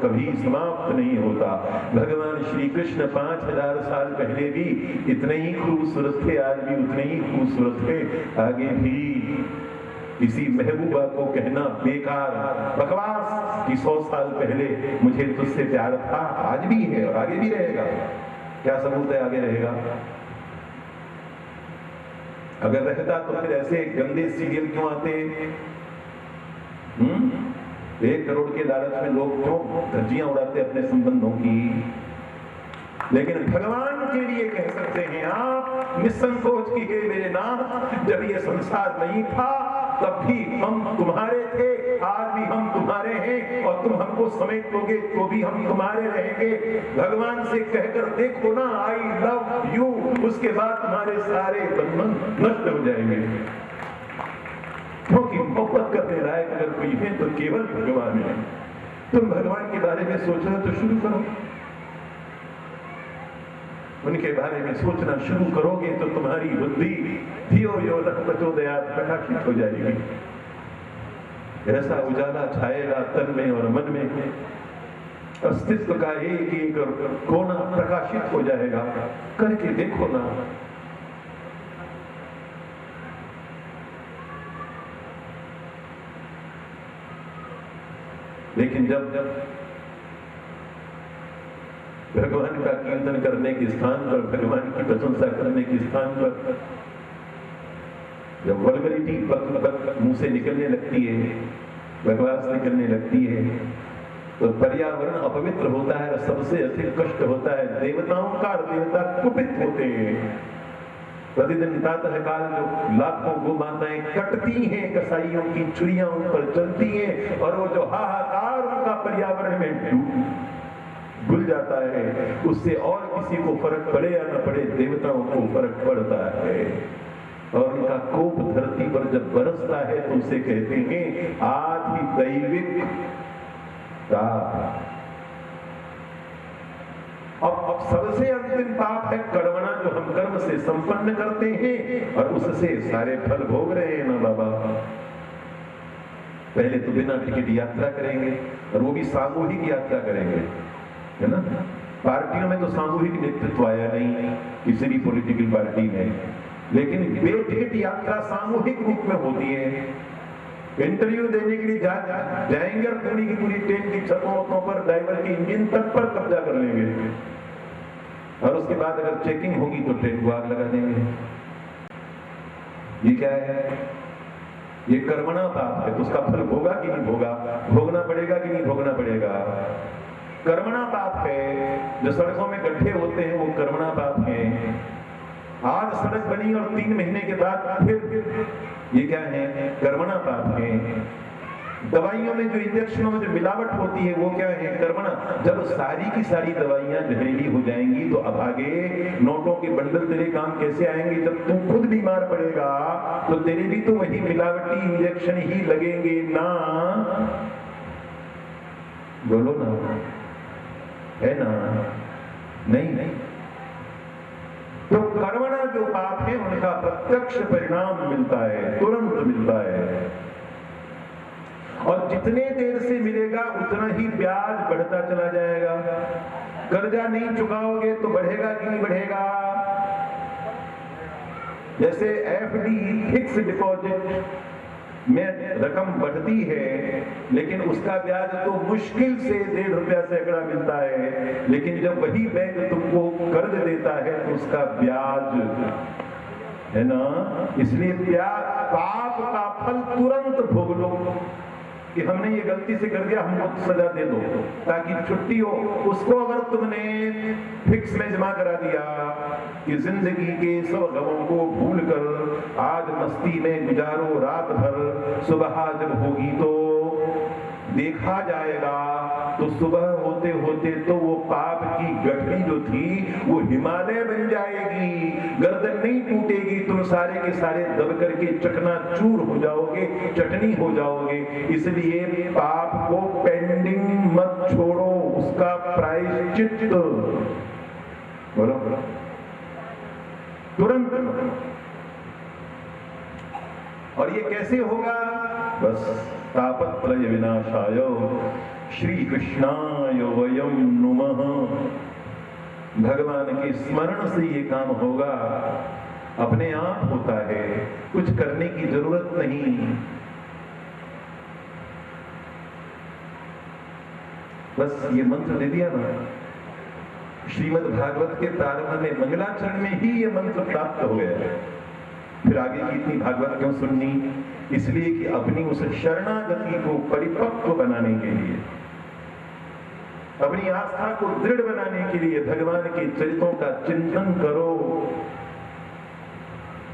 कभी समाप्त नहीं होता। भगवान श्री कृष्ण 5000 साल पहले भी इतने ही खूबसूरत थे, आज भी उतने ही खूबसूरत थे, आगे भी। किसी महबूबा को कहना बेकार, बकवास कि 100 साल पहले मुझे तुझसे प्यार था, आज भी है और आगे भी रहेगा। क्या सबूत है आगे रहेगा? अगर रहता तो फिर ऐसे गंदे सीरियल क्यों आते? 1 करोड़ के लालच में लोग क्यों धज्जियां उड़ाते अपने संबंधों की? लेकिन भगवान के लिए कह सकते हैं आप निसंकोच की हे मेरे नाथ, जब ये संसार नहीं था तब भी हम तुम्हारे थे, आज भी हम तुम्हारे हैं, और तुम हमको समेट लोगे तो भी हम तुम्हारे रहेंगे। भगवान से कहकर देखो ना, आई लव यू, उसके बाद तुम्हारे सारे बंधन नष्ट हो जाएंगे। क्योंकि मोहब्बत करने लायक अगर कोई है तो केवल भगवान है। तुम भगवान के बारे में सोचना तो शुरू करो, उनके बारे में सोचना शुरू करोगे तो तुम्हारी बुद्धि धियो यो न प्रचोदयात् प्रकाशित हो जाएगी। ऐसा उजाला छाएगा तन में और मन में, अस्तित्व का एक एक कोना प्रकाशित हो जाएगा। करके देखो ना। लेकिन जब भगवान का कीर्तन करने के स्थान पर, भगवान की प्रशंसा करने के स्थान पर जब वल्गरिटी मुंह से निकलने लगती है, बकवास निकलने लगती है, तो पर्यावरण अपवित्र होता है और सबसे अधिक कष्ट होता है देवताओं का। देवता कुपित होते हैं। प्रतिदिन प्रातः काल जो लाखों गो माताएं कटती हैं, कसाईयों की छुरियां उन पर चलती हैं, और वो जो हाहाकार उनका पर्यावरण में भूल जाता है, उससे और किसी को फर्क पड़े या न पड़े, देवताओं को फर्क पड़ता है। और उनका कोप धरती पर जब बरसता है तो उसे कहते हैं आदि दैविक ताप। अब सबसे अंतिम पाप है कर्मणा, जो हम कर्म से संपन्न करते हैं और उससे सारे फल भोग रहे हैं ना बाबा। पहले तो बिना टिकट यात्रा करेंगे, और वो भी सामूहिक यात्रा करेंगे, है ना। पार्टियों में तो सामूहिक नेतृत्व आया नहीं किसी भी पॉलिटिकल पार्टी में, लेकिन बेटिकट यात्रा सामूहिक रूप में होती है। इंटरव्यू देने के लिए जाएंगे और पूरी की पूरी ट्रेन की छतों पर, ड्राइवर की इंजन तक पर कब्जा कर लेंगे, और उसके बाद अगर चेकिंग होगी तो ट्रेन को आग लगा देंगे। ये क्या है? ये कर्मणा पाप है। तो उसका फल भोगा कि नहीं भोगा, भोगना पड़ेगा कि नहीं भोगना पड़ेगा? कर्मणा पाप है। जो सड़कों में गड्ढे होते हैं वो कर्मणा पाप है। आज सड़क बनी और 3 महीने के बाद फिर ये क्या है? कर्मणा पाप है। दवाइयों में जो इंजेक्शनों में जो मिलावट होती है वो क्या है? कर्मणा। जब सारी की सारी दवाइयां जहरीली हो जाएंगी तो अब आगे नोटों के बंडल तेरे काम कैसे आएंगे? जब तू खुद बीमार पड़ेगा तो तेरे भी तो वही मिलावटी इंजेक्शन ही लगेंगे ना। बोलो ना, है ना? नहीं। तो कर्मणा जो पाप है उनका प्रत्यक्ष परिणाम मिलता है, तुरंत मिलता है, और जितने देर से मिलेगा उतना ही ब्याज बढ़ता चला जाएगा। कर्जा नहीं चुकाओगे तो बढ़ेगा कि नहीं बढ़ेगा? जैसे एफडी फिक्स डिपॉजिट में रकम बढ़ती है, लेकिन उसका ब्याज तो मुश्किल से 1.5 रुपया सैकड़ा मिलता है, लेकिन जब वही बैंक तुमको कर्ज देता है तो उसका ब्याज, है ना। इसलिए पाप का फल तुरंत भोग लो कि हमने ये गलती से कर दिया, हमको सजा दे दो ताकि छुट्टी हो। उसको अगर तुमने फिक्स में जमा करा दिया कि जिंदगी के सब गमों को भूलकर आज मस्ती में गुजारो रात भर, सुबह जब होगी तो देखा जाएगा, तो सुबह होते होते तो वो पाप की गठरी जो थी वो हिमालय बन जाएगी। गर्दन नहीं टूटेगी, तुम सारे के सारे दब करके चकनाचूर हो जाओगे, चटनी हो जाओगे। इसलिए पाप को पेंडिंग मत छोड़ो, उसका प्रायश्चित बोलो तुरंत। और ये कैसे होगा? बस तापत्रय विनाशाय, श्री कृष्णाय वयम नुमः। भगवान के स्मरण से ये काम होगा, अपने आप होता है, कुछ करने की जरूरत नहीं। बस ये मंत्र दे दिया ना, श्रीमद् भागवत के प्रारंभ में मंगलाचरण में ही ये मंत्र प्राप्त हो गया है। फिर आगे की इतनी भागवत क्यों सुननी? इसलिए कि अपनी उस शरणागति को परिपक्व बनाने के लिए, अपनी आस्था को दृढ़ बनाने के लिए भगवान के चरित्रों का चिंतन करो।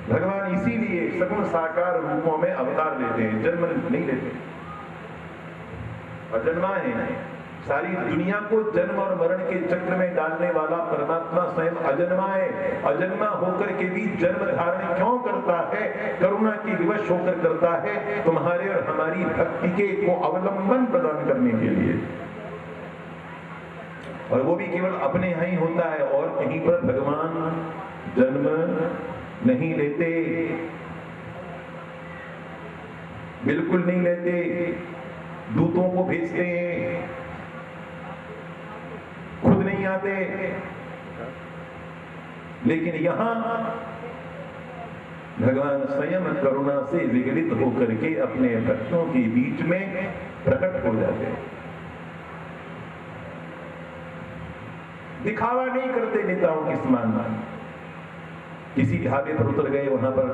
भगवान इसीलिए सगुण साकार रूपों में अवतार लेते हैं, जन्म नहीं लेते। अजन्माए सारी दुनिया को जन्म और मरण के चक्र में डालने वाला परमात्मा स्वयं अजन्मा है। अजन्मा होकर के भी जन्म धारण क्यों करता है? करुणा की विवश होकर करता है, तुम्हारे और हमारी भक्ति के को अवलंबन प्रदान करने के लिए। और वो भी केवल अपने यहाँ ही होता है, और कहीं पर भगवान जन्म नहीं लेते, बिल्कुल नहीं लेते। दूतों को भेजते हैं, खुद नहीं आते। लेकिन यहां भगवान स्वयं करुणा से विगलित होकर के अपने भक्तों के बीच में प्रकट हो जाते हैं। दिखावा नहीं करते नेताओं के समान। किसी ढाबे पर उतर गए, वहां पर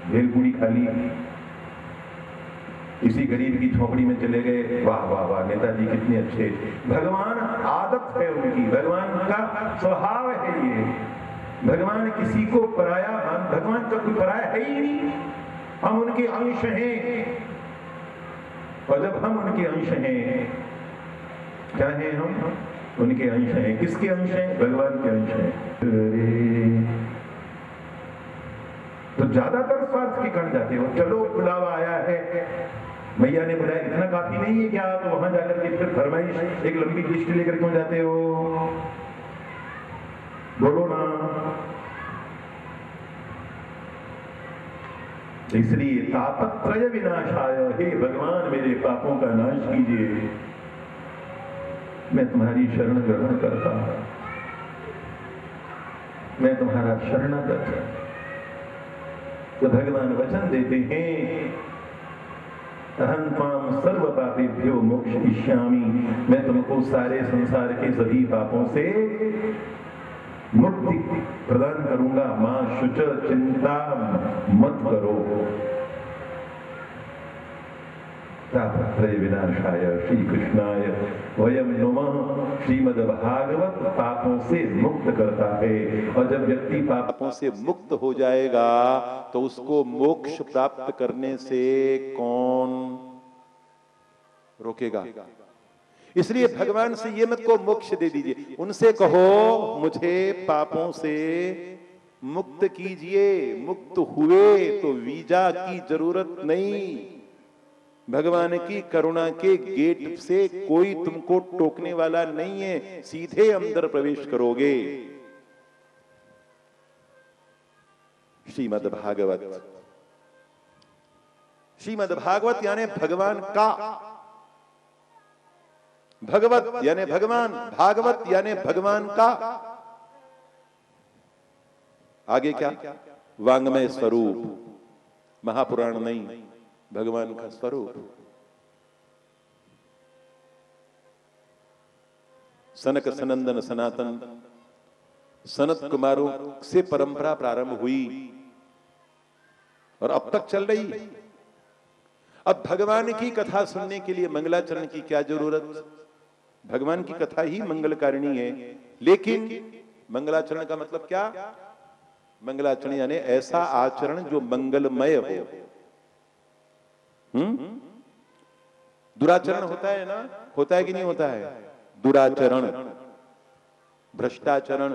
भेलपूरी खा ली, किसी गरीब की झोपड़ी में चले गए, वाह वाह वाह नेताजी कितने अच्छे। भगवान आदत है उनकी, भगवान का स्वभाव है ये। भगवान किसी को पराया, भगवान का कोई पराया है ही नहीं, हम उनके अंश हैं। और जब हम उनके अंश हैं, क्या हैं हम? उनके अंश हैं। किसके अंश हैं? भगवान के अंश हैं। तो ज्यादातर स्वार्थ के कारण जाते हो। चलो बुलावा आया है, मैया ने बुलाया, इतना काफी नहीं है क्या? तो वहां जाकर के फिर फरमाइश एक लंबी लिस्ट लेकर क्यों जाते हो? बोलो ना। इसलिए तापत्रय विनाशाय, हे भगवान मेरे पापों का नाश कीजिए, मैं तुम्हारी शरण ग्रहण करता हूं, मैं तुम्हारा शरणागत। तो भगवान वचन देते हैं, अहं त्वां सर्व पापेभ्यो मोक्षयिष्यामि, मैं तुमको सारे संसार के सभी पापों से मुक्ति प्रदान करूंगा। मां शुच, चिंता मत करो। तापत्रय विनाशाय श्री कृष्णाय वयम नुमः। श्रीमद् भागवत पापों से मुक्त करता है, और जब व्यक्ति पापों से मुक्त हो जाएगा तो उसको मोक्ष प्राप्त करने से कौन रोकेगा? इसलिए भगवान से ये मत को मोक्ष दे दीजिए, उनसे कहो मुझे पापों से मुक्त कीजिए। मुक्त हुए तो वीजा की जरूरत नहीं। भगवान की करुणा के गेट से कोई तुमको टोकने वाला नहीं है, सीधे अंदर प्रवेश करोगे। श्रीमद् भागवत, श्रीमद् भागवत यानी भगवान का, भगवत यानी भगवान, भागवत यानी भगवान का। आगे क्या? वांग्मय स्वरूप, महापुराण नहीं, भगवान का स्वरूप। सनक सनंदन सनातन सनत कुमारों से परंपरा प्रारंभ हुई और अब तक चल रही। अब भगवान की कथा सुनने के लिए मंगलाचरण की क्या जरूरत? भगवान की कथा ही मंगलकारिणी है। लेकिन मंगलाचरण का मतलब क्या? मंगलाचरण यानी ऐसा आचरण जो मंगलमय हो। दुराचरण होता है ना, होता है कि नहीं होता है? दुराचरण, भ्रष्टाचरण,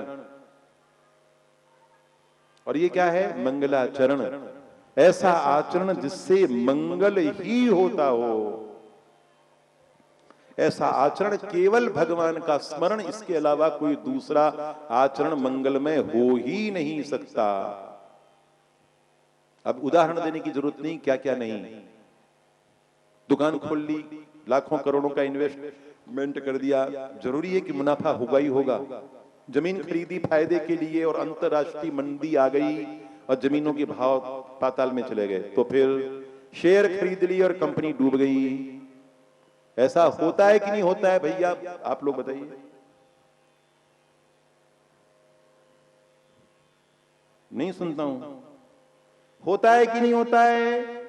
और ये क्या है? मंगलाचरण। ऐसा आचरण जिससे मंगल ही होता हो, ऐसा आचरण केवल भगवान का स्मरण, इसके अलावा कोई दूसरा आचरण मंगलमय हो ही नहीं सकता। अब उदाहरण देने की जरूरत नहीं, क्या क्या नहीं। दुकान खोल ली, लाखों करोड़ों का इन्वेस्ट, मेंट कर दिया। जरूरी है कि मुनाफा होगा ही होगा। जमीन खरीदी फायदे के लिए और अंतरराष्ट्रीय मंदी आ गई और जमीनों के भाव पाताल में चले गए, तो फिर शेयर खरीद ली और कंपनी डूब गई। ऐसा होता है कि नहीं होता है भैया, आप लोग बताइए। नहीं सुनता हूं। होता है कि नहीं होता है?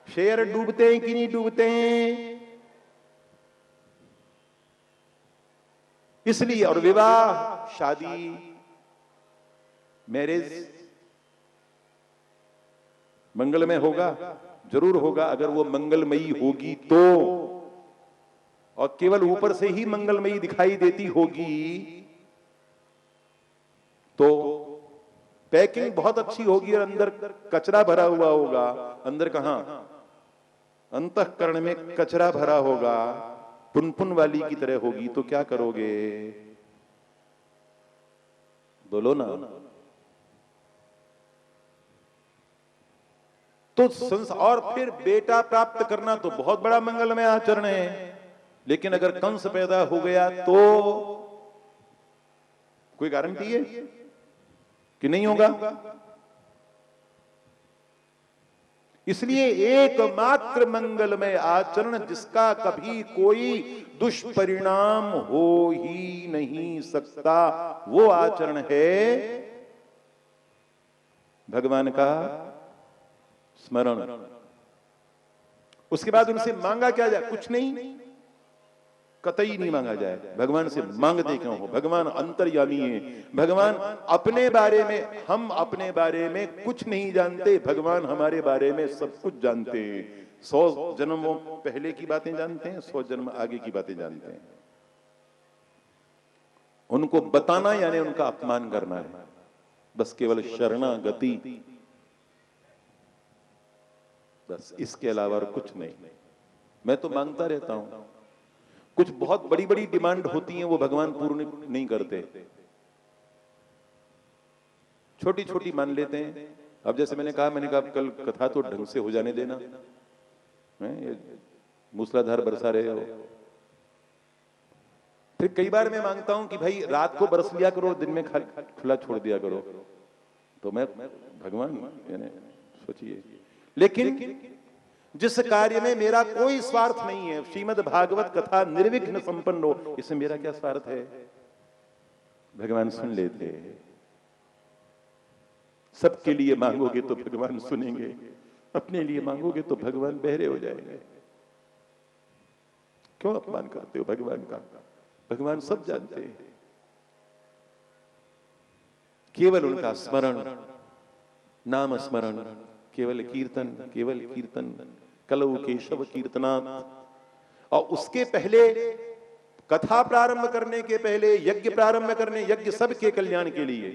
शेयर डूबते हैं कि नहीं डूबते हैं? इसलिए, और विवाह, शादी, मैरिज मंगलमय होगा, जरूर होगा, अगर वो मंगलमयी होगी तो। और केवल ऊपर से ही मंगलमयी दिखाई देती होगी तो पैकिंग बहुत अच्छी होगी और अंदर कचरा भरा हुआ होगा। अंदर कहां? अंतःकरण में कचरा भरा होगा, पुनपुन वाली की तरह होगी, तो क्या करोगे? बोलो ना। तो और फिर बेटा प्राप्त करना तो बहुत बड़ा मंगलमय आचरण है, लेकिन अगर कंस पैदा हो गया तो कोई गारंटी है कि नहीं होगा? इसलिए एकमात्र मंगलमय आचरण जिसका कभी कोई दुष्परिणाम हो ही नहीं सकता, वो आचरण है भगवान का स्मरण। उसके बाद उनसे मांगा क्या जाए? कुछ नहीं, कतई नहीं मांगा जाए। भगवान से मांगते क्यों हो? भगवान अंतर्यामी है। भगवान अपने बारे में, हम अपने बारे में कुछ नहीं जानते, भगवान हमारे बारे में सब कुछ जानते हैं। 100 जन्मों पहले की बातें जानते हैं, 100 जन्म आगे की बातें जानते हैं। उनको बताना यानी उनका अपमान करना है, बस केवल शरणागति, बस इसके अलावा और कुछ नहीं। मैं तो मांगता रहता हूं। कुछ बहुत बड़ी बड़ी डिमांड होती हैं, वो भगवान पूर्ण नहीं करते, छोटी छोटी मान लेते हैं। अब जैसे मैंने कहा कल कथा तो ढंग से हो जाने देना, ये मूसलाधार बरसा रहे हो। फिर कई बार मैं मांगता हूं कि भाई रात को बरस लिया करो, दिन में खुला छोड़ दिया करो। तो मैं भगवान यानी सोचिए, लेकिन जिस कार्य में मेरा कोई स्वार्थ नहीं है, श्रीमद् भागवत कथा निर्विघ्न संपन्न हो, इसमें मेरा क्या स्वार्थ है? भगवान सुन लेते। सबके लिए मांगोगे तो भगवान सुनेंगे, अपने लिए मांगोगे तो भगवान बहरे हो जाएंगे। क्यों अपमान करते हो भगवान का? भगवान सब जानते हैं। केवल उनका स्मरण, नाम स्मरण, केवल कीर्तन, कलौ केशव कीर्तनात्। और उसके पहले कथा प्रारंभ करने के पहले यज्ञ प्रारंभ करने, यज्ञ सबके कल्याण के लिए,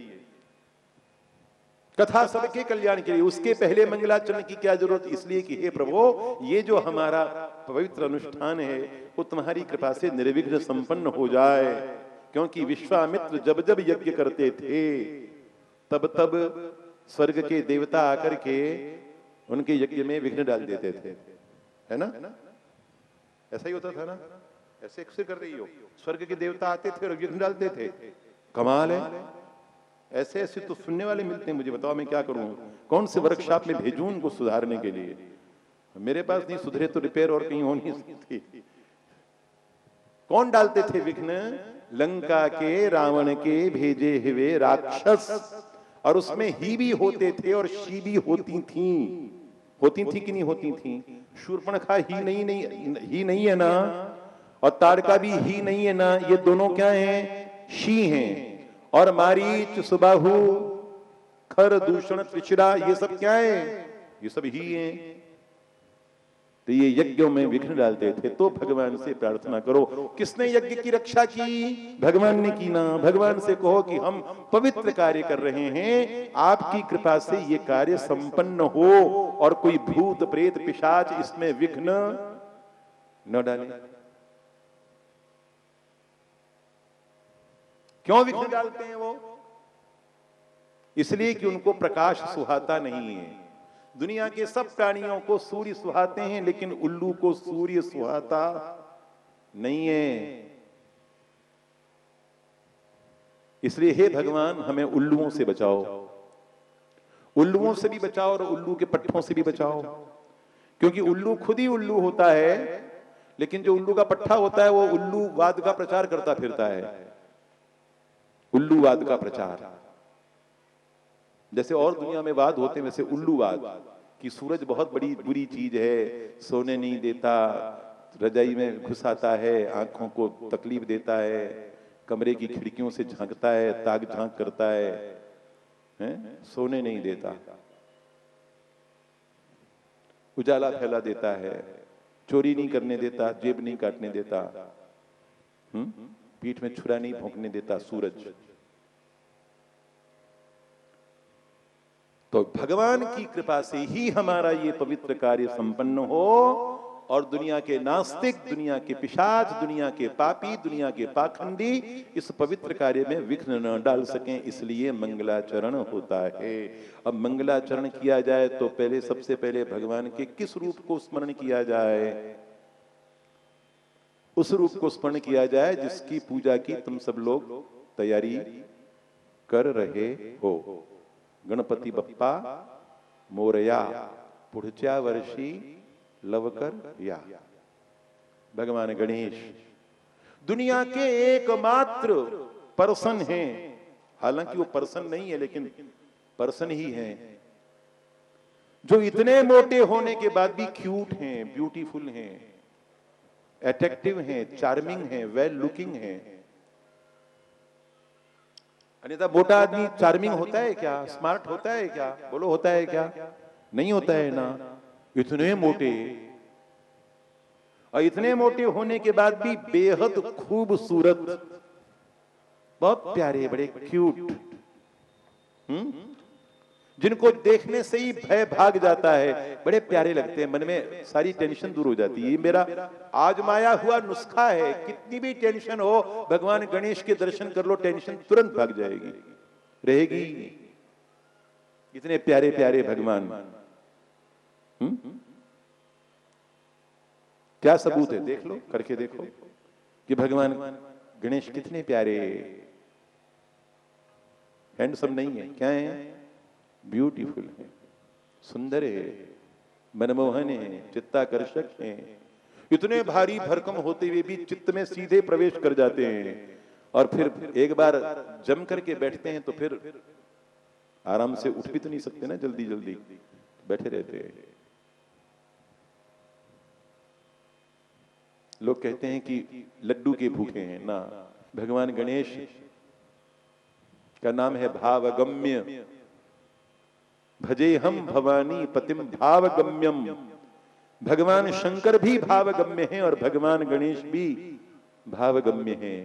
कथा सबके कल्याण के लिए, उसके पहले मंगलाचरण की क्या जरूरत? इसलिए कि हे प्रभु, ये जो हमारा पवित्र अनुष्ठान है वो तुम्हारी कृपा से निर्विघ्न संपन्न हो जाए। क्योंकि विश्वामित्र जब जब यज्ञ करते थे तब तब स्वर्ग के देवता आकर के उनके यज्ञ में विघ्न डाल देते थे, है ना? ऐसा ही होता था ना? ऐसे अक्सर कर रही हो, स्वर्ग के देवता आते थे और विघ्न डालते थे। कमाल है। ऐसे ऐसे तो सुनने वाले मिलते हैं। मुझे बताओ मैं क्या करूं? कौन से वर्कशॉप में भेजूं उनको सुधारने के लिए? मेरे पास नहीं सुधरे तो रिपेयर और कहीं हो नहीं सकती। कौन डालते थे विघ्न? लंका के रावण के भेजे हुए राक्षस। और उसमें ही भी होते थे और शी भी होती थी। होती थी कि नहीं होती थी? शूर्पणखा ही नहीं है ना, और ताड़का भी ही नहीं है ना। ये दोनों क्या हैं? शी हैं। और मारीच, सुबाहु, खर, दूषण, त्रिशिरा, ये सब क्या है? ये सब ही हैं। तो ये यज्ञों में विघ्न डालते थे। तो भगवान से प्रार्थना करो। किसने यज्ञ की रक्षा की? भगवान ने की ना। भगवान से कहो कि हम पवित्र कार्य कर रहे हैं, आपकी कृपा से ये कार्य संपन्न हो और कोई भूत प्रेत पिशाच इसमें विघ्न न डाले। क्यों विघ्न डालते हैं वो? इसलिए कि उनको प्रकाश सुहाता नहीं है। दुनिया के सब प्राणियों को सूर्य सुहाते हैं, लेकिन उल्लू को सूर्य सुहाता नहीं है। इसलिए हे भगवान हमें उल्लुओं से बचाओ, उल्लुओं से भी बचाओ और उल्लू के पट्ठों से भी बचाओ, क्योंकि उल्लू खुद ही उल्लू होता है, लेकिन जो उल्लू का पट्ठा होता है वो उल्लूवाद का प्रचार करता फिरता है। उल्लूवाद का प्रचार, जैसे और दुनिया में वाद होते हैं वैसे उल्लूवाद कि सूरज बहुत बड़ी बुरी चीज है, सोने नहीं देता, रजाई में घुस आता है, आंखों को तकलीफ देता है, कमरे की खिड़कियों से झांकता है, ताक झांक करता है, सोने नहीं देता, उजाला फैला देता है, चोरी नहीं करने देता, जेब नहीं काटने देता, पीठ में छुरा नहीं भोंकने देता सूरज। तो भगवान की कृपा से ही हमारा ये पवित्र कार्य संपन्न हो और दुनिया के नास्तिक, दुनिया के पिशाच, दुनिया के पापी, दुनिया के पाखंडी इस पवित्र कार्य में विघ्न न डाल सकें, इसलिए मंगलाचरण होता है। अब मंगलाचरण किया जाए तो पहले सबसे पहले भगवान के किस रूप को स्मरण किया जाए? उस रूप को स्मरण किया जाए जिसकी पूजा की तुम सब लोग तैयारी कर रहे हो। गणपति बप्पा मोरया, पुढच्या वर्षी लवकर या। भगवान गणेश दुनिया के एकमात्र पर्सन हैं, हालांकि वो पर्सन नहीं है लेकिन पर्सन ही हैं, जो इतने मोटे होने के बाद भी क्यूट हैं, ब्यूटीफुल हैं, अट्रैक्टिव हैं, चार्मिंग हैं, वेल लुकिंग हैं। अन्यथा मोटा आदमी चार्मिंग होता है क्या? स्मार्ट होता है क्या? बोलो होता है क्या? नहीं होता है ना। इतने मोटे, और इतने मोटे होने के बाद भी बेहद खूबसूरत, बहुत प्यारे, बड़े क्यूट, जिनको देखने से ही भय भाग जाता है, बड़े प्यारे लगते हैं, मन में सारी टेंशन दूर हो जाती है। ये मेरा आजमाया हुआ नुस्खा है, कितनी भी टेंशन हो भगवान गणेश के दर्शन कर लो, टेंशन तुरंत भाग जाएगी, रहेगी। इतने प्यारे प्यारे भगवान, क्या सबूत है? देख लो, करके देखो कि भगवान गणेश कितने प्यारे, हैंडसम नहीं है, क्या है? ब्यूटीफुल है, सुंदर है, मनमोहन है, चित्ताकर्षक है। इतने भारी भरकम होते हुए भी चित्त में सीधे प्रवेश कर जाते हैं, और फिर एक बार जम करके बैठते हैं तो फिर आराम से उठ भी तो नहीं सकते ना, जल्दी जल्दी बैठे रहते हैं। लोग कहते हैं कि लड्डू के भूखे हैं ना, भगवान गणेश का नाम है भावगम्य। भजे हम भवानी पतिम भावगम्यम। भगवान शंकर भी भावगम्य हैं और भगवान गणेश भी भावगम्य हैं।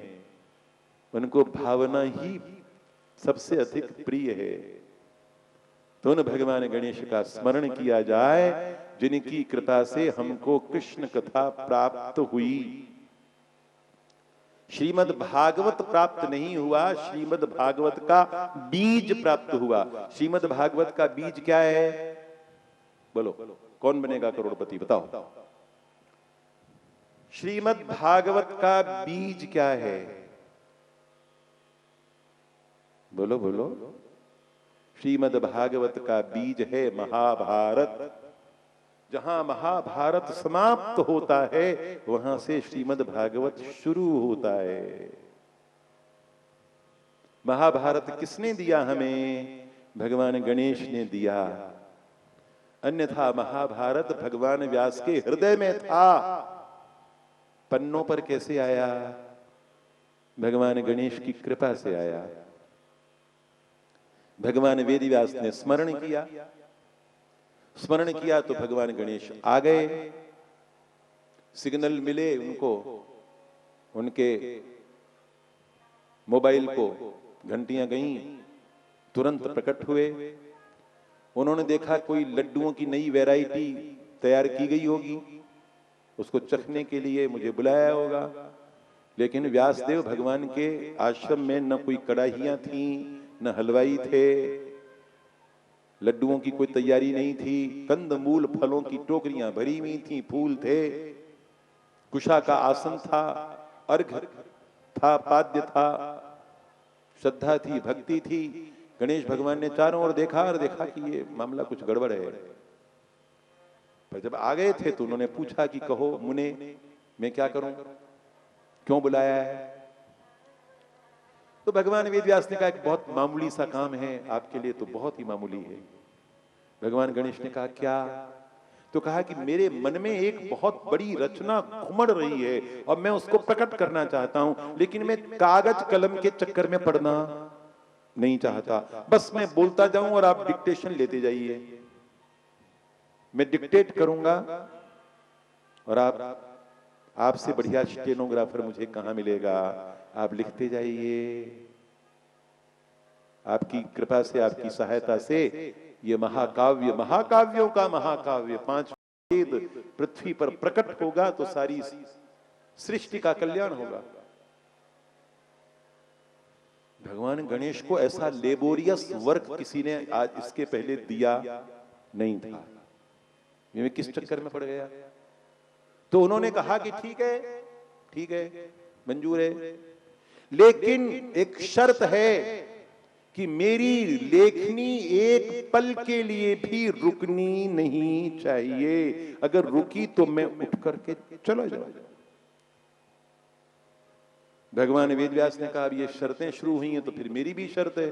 उनको भावना ही सबसे अधिक प्रिय है। तो उन भगवान गणेश का स्मरण किया जाए जिनकी कृपा से हमको कृष्ण कथा प्राप्त हुई। श्रीमद् भागवत प्राप्त नहीं हुआ, श्रीमद् भागवत का बीज प्राप्त हुआ। श्रीमद् भागवत का बीज क्या है? बोलो, कौन बनेगा करोड़पति? बताओ। श्रीमद् भागवत का बीज क्या है? बोलो बोलो। श्रीमद् भागवत का बीज है महाभारत। जहां महाभारत समाप्त होता है वहां से श्रीमद् भागवत शुरू होता है। महाभारत किसने दिया हमें? भगवान गणेश ने दिया। अन्यथा महाभारत भगवान व्यास के हृदय में था, पन्नों पर कैसे आया? भगवान गणेश की कृपा से आया। भगवान वेदव्यास ने स्मरण किया, स्मरण किया तो भगवान गणेश आ गए। सिग्नल मिले उनको, उनके मोबाइल को घंटियां गईं, तुरंत प्रकट हुए। उन्होंने देखा कोई लड्डुओं की नई वैरायटी तैयार की गई होगी, उसको चखने के लिए मुझे बुलाया होगा। लेकिन व्यासदेव भगवान के आश्रम में न कोई कड़ाहियां थी, न हलवाई थे, लड्डुओं की कोई तैयारी नहीं थी। कंद मूल फलों की टोकरियां भरी हुई थी, फूल थे, कुशा का आसन था, अर्घ था, पाद्य था, श्रद्धा थी, भक्ति थी। गणेश भगवान ने चारों ओर देखा और देखा कि ये मामला कुछ गड़बड़ है। पर जब आ गए थे तो उन्होंने पूछा कि कहो मुने, मैं क्या करूं, क्यों बुलाया है? तो भगवान वेदव्यास ने कहा कि बहुत मामूली सा काम है, आपके लिए तो बहुत ही मामूली है। भगवान गणेश ने कहा क्या? तो कहा कि मेरे मन में एक बहुत बड़ी रचना घुमड़ रही है और मैं उसको प्रकट करना चाहता हूं, लेकिन मैं कागज कलम के चक्कर में पड़ना नहीं चाहता। बस मैं बोलता जाऊं और आप डिक्टेशन लेते जाइए। मैं डिक्टेट करूंगा और आपसे बढ़िया स्टेनोग्राफर मुझे कहां मिलेगा? आप लिखते जाइए। आपकी कृपा से, आपकी सहायता से ये महाकाव्य, महाकाव्यों का महाकाव्य, 5 वेद पृथ्वी पर प्रकट होगा तो सारी सृष्टि का कल्याण होगा। भगवान गणेश को ऐसा लेबोरियस वर्क किसी ने आज इसके पहले दिया नहीं था। ये मैं किस चक्कर में पड़ गया? तो उन्होंने कहा कि ठीक है, ठीक है, मंजूर है, लेकिन एक शर्त है कि मेरी लेखनी एक पल के लिए भी रुकनी नहीं चाहिए। अगर रुकी तो मैं उठ करके चला जाऊं। भगवान वेदव्यास ने कहा अब ये शर्तें शुरू हुई हैं तो फिर मेरी भी शर्त है।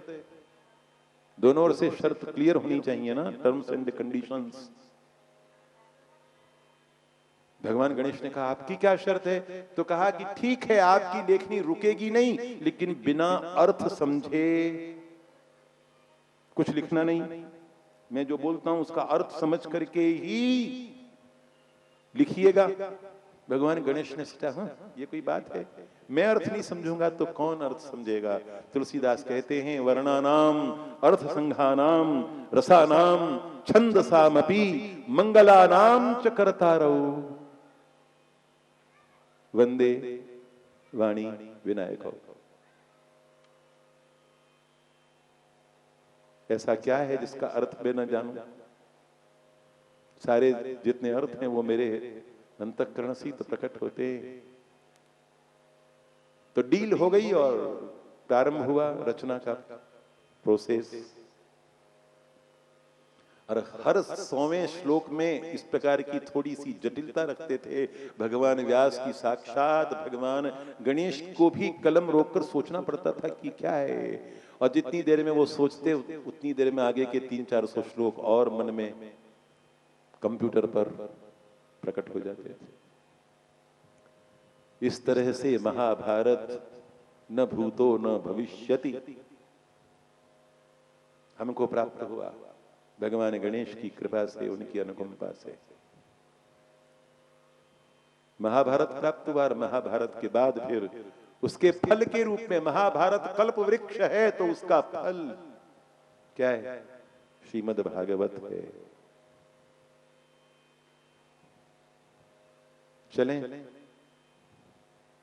दोनों ओर से शर्त क्लियर होनी चाहिए ना, टर्म्स एंड कंडीशंस। भगवान गणेश ने कहा आपकी क्या शर्त है? तो कहा कि ठीक है, आपकी लेखनी रुकेगी नहीं, लेकिन बिना अर्थ समझे कुछ लिखना नहीं। मैं जो बोलता हूं उसका अर्थ समझ करके ही लिखिएगा। भगवान गणेश ने सोचा हाँ ये कोई बात है, मैं अर्थ नहीं समझूंगा तो कौन अर्थ समझेगा? तुलसीदास कहते हैं वर्णानाम अर्थ संघानाम रसानाम छंदसामपि मंगलानाम च कर्तारौ वंदे वाणी विनायक। ऐसा क्या है जिसका अर्थ मैं न जानूं? सारे जितने अर्थ हैं वो मेरे अंतःकरण से तो प्रकट होते। तो डील हो गई और प्रारंभ हुआ रचना का प्रोसेस। और हर 100वें श्लोक में इस प्रकार की थोड़ी सी जटिलता रखते थे भगवान व्यास की। साक्षात भगवान गणेश को भी कलम रोककर सोचना पड़ता था कि क्या है, और जितनी देर में वो सोचते उतनी देर में आगे के 300-400 श्लोक और मन में कंप्यूटर पर प्रकट हो जाते थे। इस तरह से महाभारत न भूतो न भविष्यति हमको प्राप्त हुआ भगवान गणेश की कृपा से, उनकी अनुकंपा से। महाभारत प्राप्त हुआ और महाभारत के बाद फिर उसके फल के रूप में, महाभारत कल्प वृक्ष है तो उसका फल क्या है? श्रीमद् भागवत है। चलें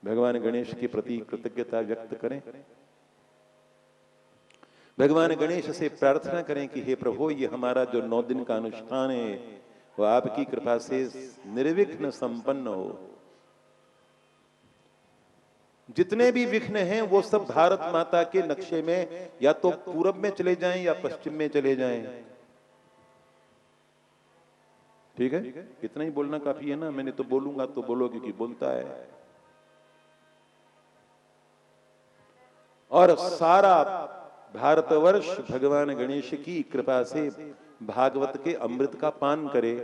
भगवान गणेश के प्रति कृतज्ञता व्यक्त करें। भगवान गणेश से प्रार्थना करें कि हे प्रभु, ये हमारा जो 9 दिन का अनुष्ठान है वो आपकी कृपा से निर्विघ्न संपन्न हो। जितने भी विघ्न हैं वो सब भारत माता के नक्शे में या तो पूरब में चले जाएं या पश्चिम में चले जाएं। ठीक है, इतना ही बोलना काफी है ना? मैंने तो बोलूंगा तो बोलो क्योंकि बोलता है। और सारा भारतवर्ष भगवान गणेश की कृपा से भागवत के अमृत का पान करे।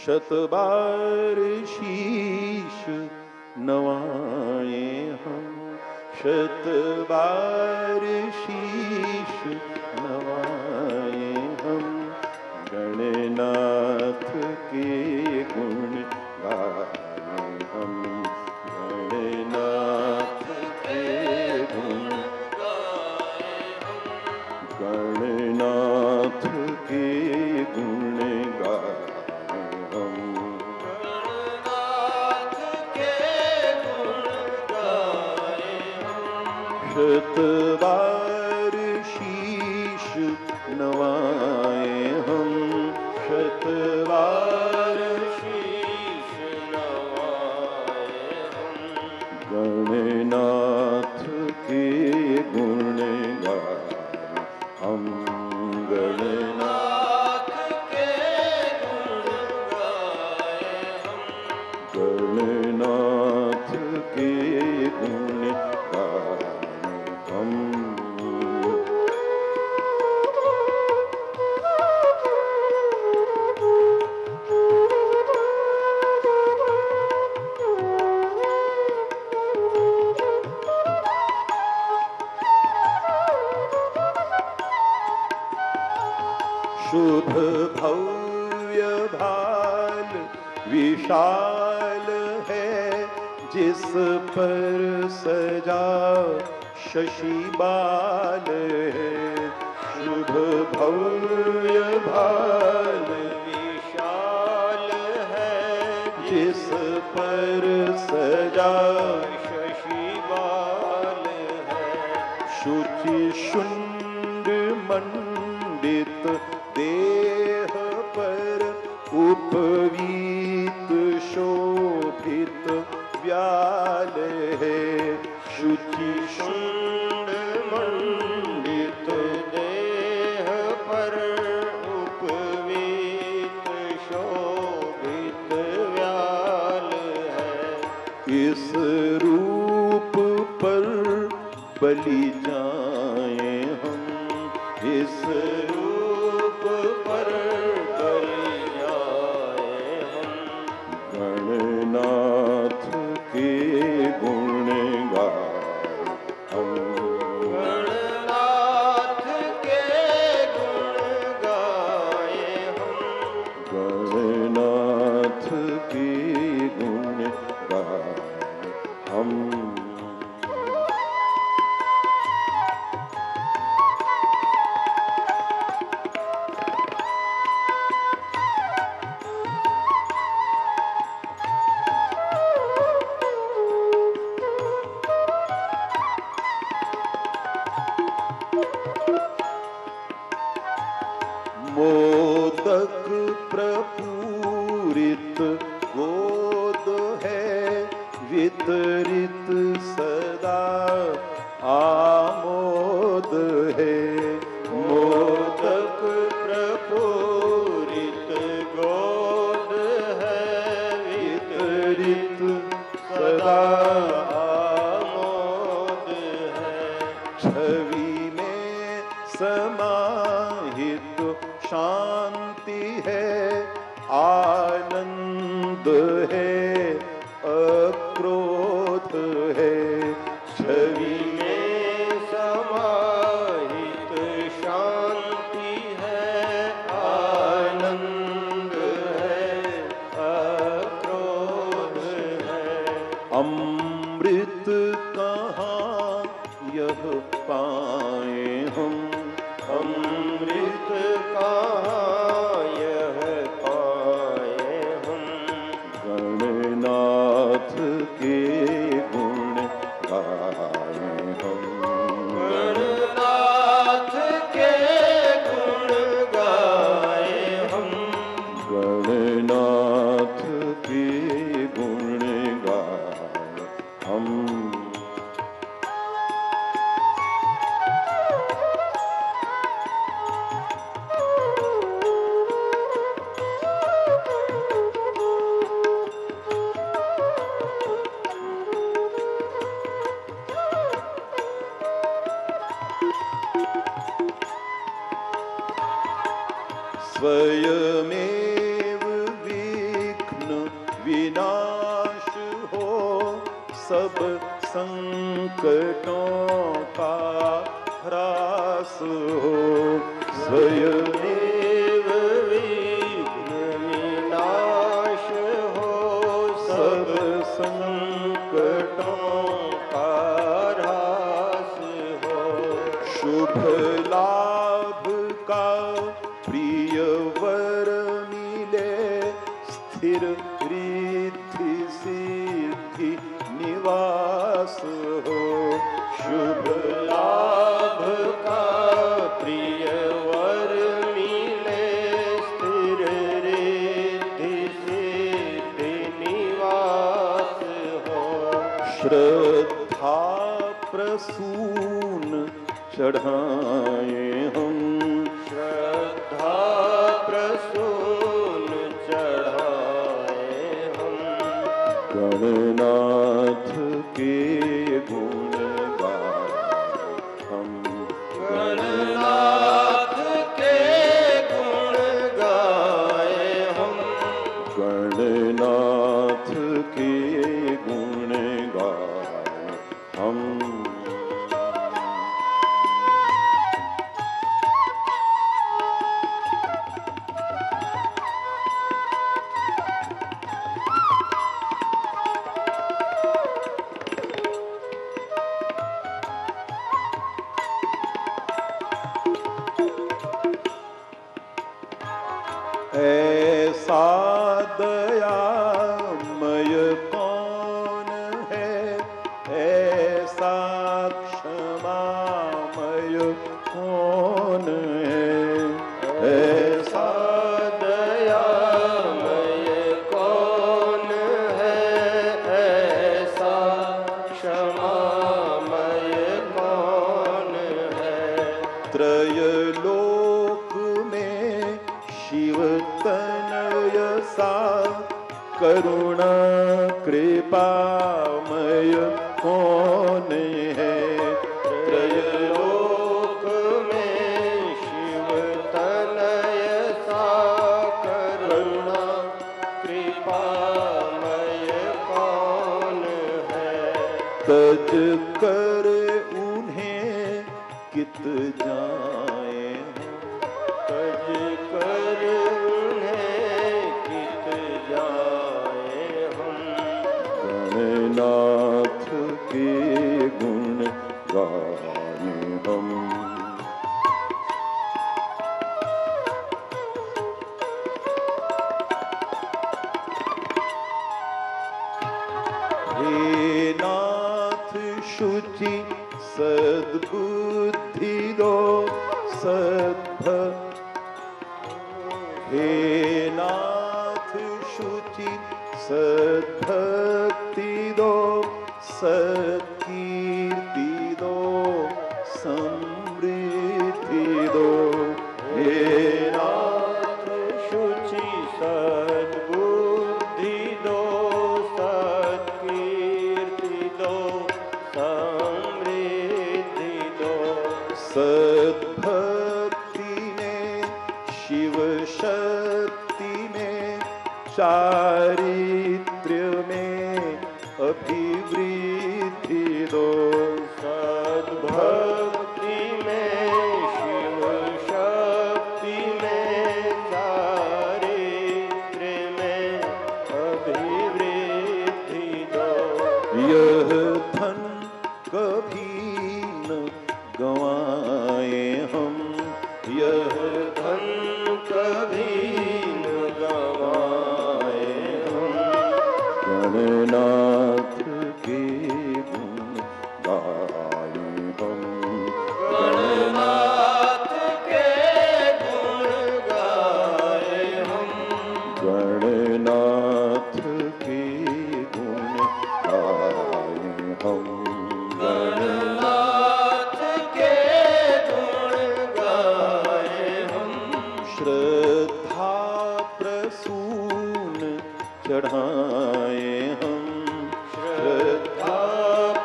शतबार शीश नवाए हम, शतबार शीश नवाए हम, गणनाथ के गुण गाए हम, गणनाथ के गुण गाए हम, गणनाथ के गुण गाए हम, गणनाथ के गुण गाए हम, शतबार शीश नवाए हम, शतबार शीश नवाए हम, गणनाथ के गुण गाए हम, गणनाथ के गुण गाए हम, गणनाथ के गुण गाए हम। शुभ भव्य भाल विशाल है, जिस पर सजा शशि बाल है। शुभ भव्य भाल विशाल है, जिस पर सजा शशि बाल है। शुचि शुंड मंडित देह पर उपवीत शोभित व्याल है। शुचि शुंड मंडित देह पर उपवीत शोभित व्याल है। इस रूप पर बलि जाए हम, इस रूप पर बलि जाए हम, गणनाथ के गुण गाए हम, गणनाथ के गुण गाए हम, गणनाथ के गुण गाए हम। मोदक प्रपूरित गोद है, वितरित सदा आमोद है। मोदक प्रपूरित गोद है, वितरित सदा आमोद है। छवि में समाहित शांति है, आनंद है, अक्रोध है। छवि में समाहित शांति है, आनंद है, अक्रोध है। अमृत कहाँ यह पाए हम, अमृत कहाँ यह पाए हम, गणनाथ के गुण गाए हम, गणनाथ के गुण गाए हम, गणनाथ के गुण गाए हम। स्वयमेव विघ्न विनाश हो, सब संकटों का ह्रास हो। स्वयमेव विघ्न विनाश हो, सब संकटों का ह्रास हो। शुभ लाभ का प्रिय वर मिले, स्थिर रिद्धि सिद्धि निवास हो। शुभ प्रसून चढ़ाए हम, श्रद्धा प्रसून चढ़ाए हम। गणनाथ के गुण गाए हम, गणनाथ के गुण गाए हम। गणनाथ के गुण गाए हम। ऐसा दयामय कौन है, ऐसा क्षमामय कौन है, ऐसा दयामय कौन है, ऐसा क्षमामय कौन है। त्रयलोक में शिव तनय सा करुणा कृपामय कौन है, त्रयलोक में शिव तनय सा करुणा कृपामय कौन है। तज कर उन्हें कित जाए, तज कर उन्हें कित जाए हम। गणनाथ के गुण गाए हम। हे नाथ शुचि सद्बुद्धि दो सद्भ, हे नाथ शुचि सद्भक्ति दो सत्कीर्ति दो समृद्धि दो, हे नाथ शुचि सद्बुद्धि दो सत्कीर्ति दो समृद्धि दो। सद्भक्ति में शिव शक्ति में चारित्र्य में अभिवृद्धि दो, सद्भक्ति में शिव शक्ति में चारित्र्य में अभिवृद्धि दो। यह धन कभी न गवाए हम, यह धन कभी न गवाए हम। गणनाथ के गुण गाए हम, गणनाथ के गुण गाए हम। गणनाथ के गुण गाए हम, गणनाथ के गुण गाए हम। श्रद्धा प्रसून चढ़ाए हम, श्रद्धा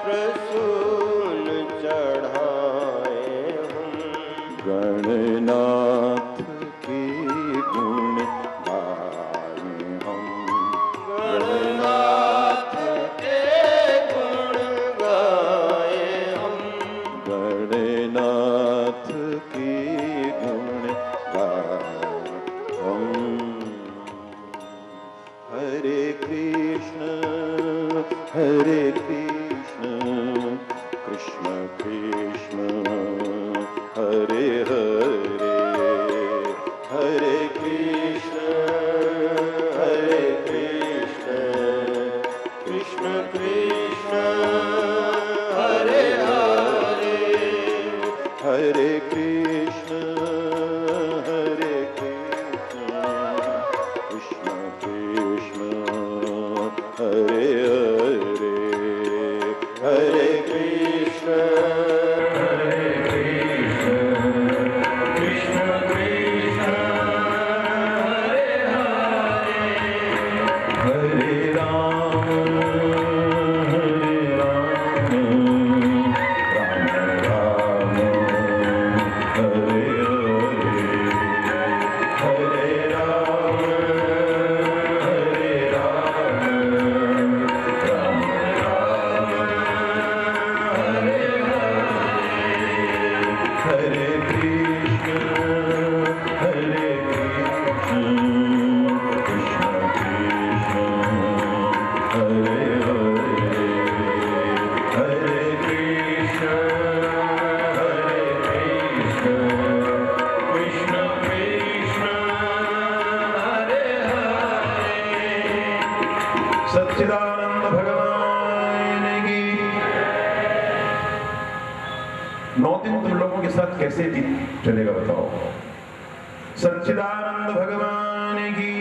प्रसून चढ़ाए हम। गणनाथ के गुण गाए हम, गणनाथ के गुण गाए हम। गणनाथ के गुण गाए हम। हरे कृष्ण कृष्ण कृष्ण हरे हरे, हरे कृष्ण कृष्ण कृष्ण हरे हरे, हरे कृष्ण कृष्ण कृष्ण हरे हरे, हरे कृष्ण 9 दिन तुम लोगों के साथ कैसे चलेगा बताओ। सच्चिदानंद भगवान की,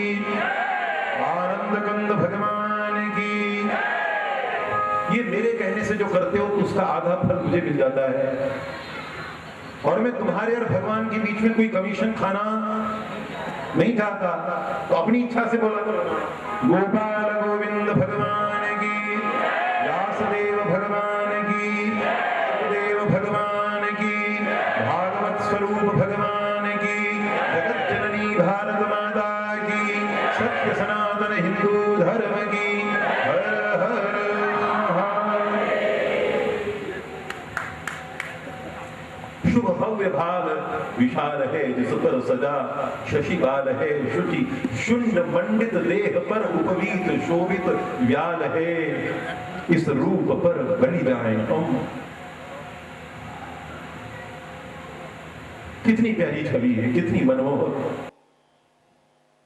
आनंद कंद भगवान की। ये मेरे कहने से जो करते हो तो उसका आधा फल मुझे मिल जाता है, और मैं तुम्हारे और भगवान के बीच में कोई कमीशन खाना नहीं चाहता, तो अपनी इच्छा से बोला करो। गोपाल गोविंद भगवान की, व्यासदेव भगवान की, देव भगवान की, भागवत स्वरूप भगवान की, जगत जननी भारत माता की, सत्य सनातन हिंदू धर्म की। हर हर महादेव। शुभ भव्य भाग विशाल है जिस पर सजा शशिबाल है शुचि, शुंड मंडित देह पर उपवीत शोभित व्याल है, इस रूप पर बलि जाएं हम। कितनी प्यारी छवि है, कितनी मनमोहक।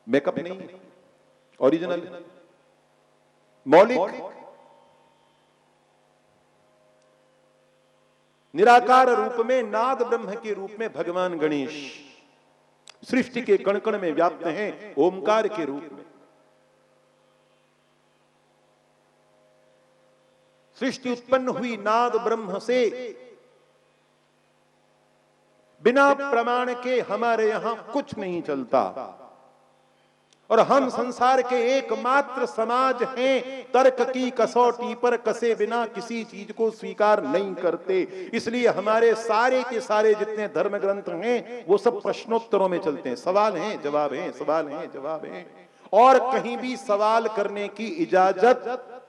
मेकअप नहीं, ओरिजिनल मौलिक निराकार रूप में, नाद ब्रह्म के रूप में भगवान गणेश सृष्टि के कण कण में व्याप्त हैं, ओमकार के रूप में। सृष्टि उत्पन्न हुई नाद ब्रह्म से, बिना प्रमाण के हमारे यहां कुछ नहीं चलता, और हम संसार के एकमात्र समाज हैं तर्क की कसौटी पर कसे बिना किसी चीज को स्वीकार नहीं करते। इसलिए हमारे सारे के सारे जितने धर्म ग्रंथ हैं वो सब प्रश्नोत्तरों में चलते हैं, सवाल हैं जवाब हैं, सवाल हैं जवाब हैं, और कहीं भी सवाल करने की इजाजत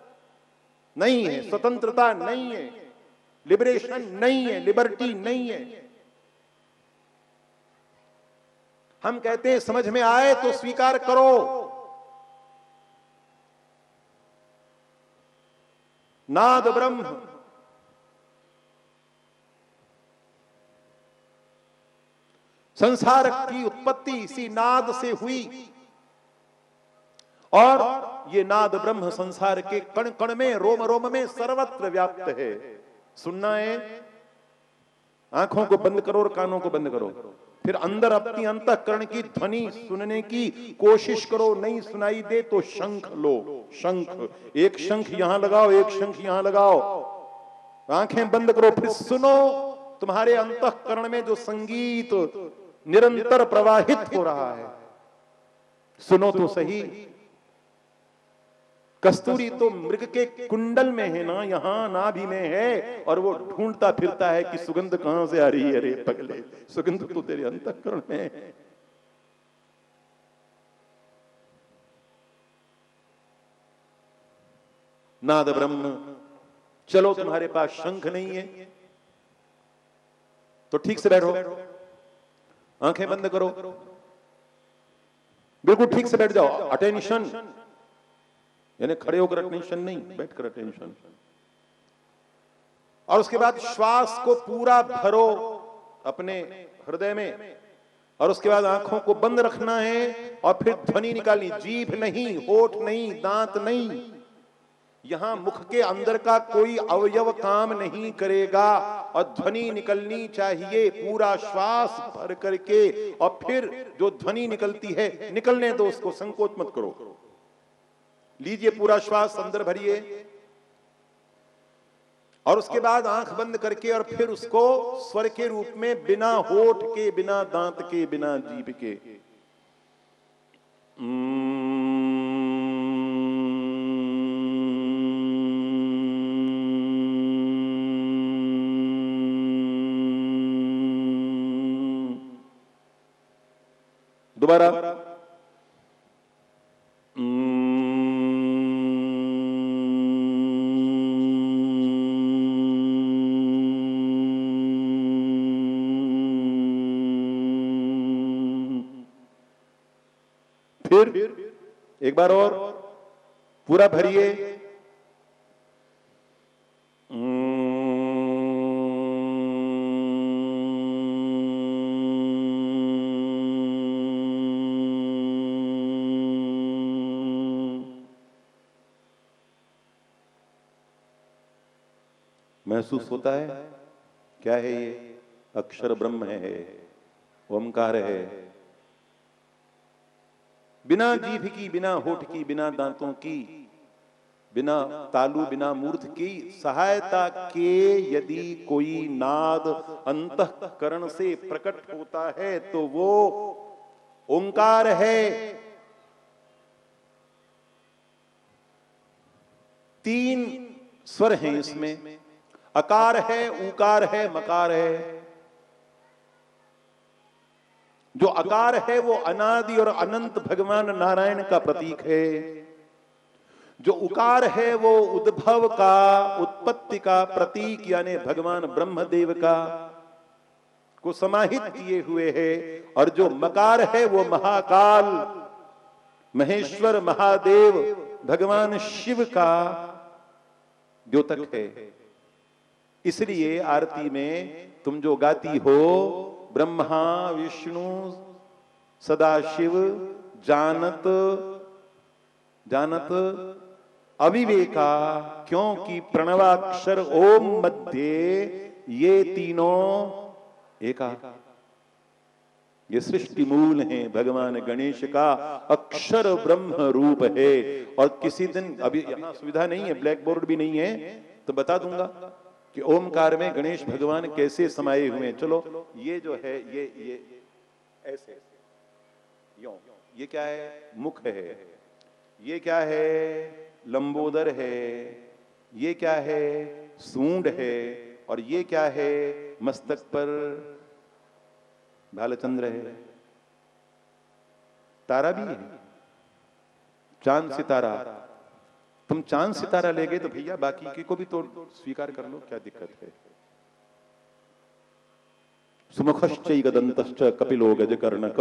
नहीं है, स्वतंत्रता नहीं है, लिबरेशन नहीं है, लिबर्टी नहीं है। हम कहते हैं समझ में आए तो स्वीकार करो, नाद ब्रह्म संसार की उत्पत्ति इसी नाद से हुई, और ये नाद ब्रह्म संसार के कण कण में, रोम रोम में सर्वत्र व्याप्त है। सुनना है, आंखों को बंद करो और कानों को बंद करो, फिर अंदर अपनी अंतःकरण की ध्वनि सुनने की कोशिश करो। नहीं सुनाई दे तो शंख लो, शंख, एक शंख यहां लगाओ, एक शंख यहां लगाओ, आंखें बंद करो, फिर सुनो। तुम्हारे अंतःकरण में जो संगीत निरंतर प्रवाहित हो रहा है, सुनो तो सही। कस्तूरी तो मृग के कुंडल में है ना, यहां नाभि में है, और वो ढूंढता फिरता है कि सुगंध कहां से आ रही है। रे पगले, सुगंध तो तेरे अंतःकरण में है। नाद ब्रह्म। चलो तुम्हारे पास शंख नहीं है तो ठीक से बैठो, आंखें बंद करो, बिल्कुल ठीक से बैठ जाओ। अटेंशन यानी खड़े होकर अटेंशन नहीं, बैठकर अटेंशन। और उसके बाद श्वास को पूरा भरो अपने हृदय में, और उसके बाद आंखों को बंद रखना है, और फिर ध्वनि निकालनी। जीभ नहीं, होठ नहीं, दांत नहीं, यहां मुख के अंदर का कोई अवयव काम नहीं करेगा, और ध्वनि निकलनी चाहिए पूरा श्वास भर करके। और फिर जो ध्वनि निकलती है निकलने दो उसको, संकोच मत करो। लीजिए पूरा श्वास अंदर भरिए, और उसके बाद आंख बंद करके, और फिर उसको स्वर के रूप में, बिना होठ के, बिना दांत के, बिना जीभ के, दोबारा फिर एक बार और पूरा भरिए। महसूस होता है क्या है ये? अक्षर ब्रह्म है, ओमकार है। बिना जीभ की, बिना होठ की, बिना दांतों की, बिना तालु, बिना मूर्ध की सहायता के यदि कोई नाद अंतःकरण से प्रकट होता है तो वो ओंकार है। 3 स्वर हैं इसमें, अकार है, उकार है, मकार है। जो अकार है वो अनादि और अनंत भगवान नारायण का प्रतीक है। जो उकार है वो उद्भव का, उत्पत्ति का प्रतीक यानी भगवान ब्रह्मदेव का को समाहित किए हुए है। और जो मकार है वो महाकाल, महेश्वर, महादेव, भगवान शिव का द्योतक है। इसलिए आरती में तुम जो गाती हो, ब्रह्मा विष्णु सदाशिव जानत जानत अविवेका, क्योंकि प्रणवाक्षर ओम मध्य ये तीनों एका। ये सृष्टि मूल है, भगवान गणेश का अक्षर ब्रह्म रूप है। और किसी दिन, अभी यहां सुविधा नहीं है, ब्लैक बोर्ड भी नहीं है, तो बता दूंगा कि ओमकार में गणेश भगवान कैसे समाये हुए हैं। चलो ये जो है ये ऐसे यों, ये क्या है? मुख है। ये क्या है? लंबोदर है। ये क्या है? सूंड है। और ये क्या है? मस्तक पर भालचंद्र है। तारा भी है, चांद सितारा। तुम चांद सितारा ले गए तो भैया बाकी को भी तो स्वीकार कर लो, क्या दिक्कत है? सुमुखश्चैकदन्तश्च कपिलो गजकर्णक,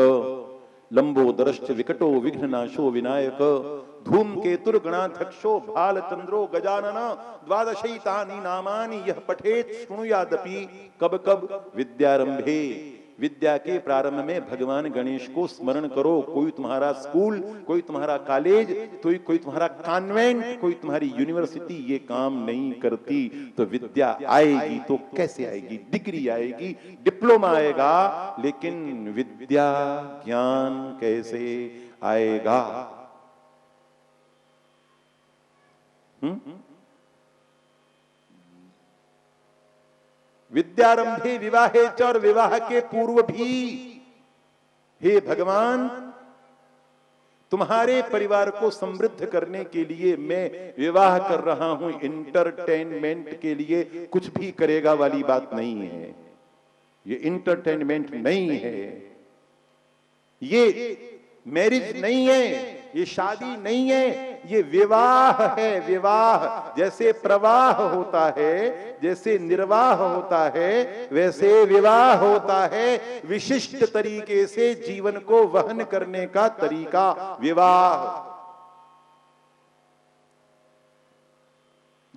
लंबोदरश्च विकटो विघ्ननाशो विनायक, धूमकेतुर्गणाध्यक्षो भालचंद्रो गजानन, द्वादशैतानि नामानि यः पठेत् शृणुयादपि कब कब विद्यारंभे। विद्या के प्रारंभ में भगवान गणेश को स्मरण करो। कोई तुम्हारा स्कूल, कोई तुम्हारा कॉलेज, कोई तुम्हारा कॉन्वेंट, कोई तुम्हारी यूनिवर्सिटी ये काम नहीं करती तो विद्या आएगी तो कैसे आएगी? डिग्री आएगी, डिप्लोमा आएगा, लेकिन विद्या ज्ञान कैसे आएगा? विद्यारंभे विवाहे च, और विवाह के पूर्व भी हे भगवान तुम्हारे परिवार को समृद्ध करने के लिए मैं विवाह कर रहा हूं, इंटरटेनमेंट के लिए कुछ भी करेगा वाली बात नहीं है। ये इंटरटेनमेंट नहीं है, ये मैरिज नहीं है, ये शादी नहीं है, ये विवाह है। विवाह जैसे प्रवाह होता है, जैसे निर्वाह होता है, वैसे विवाह होता है। विशिष्ट तरीके से जीवन को वहन करने का तरीका विवाह,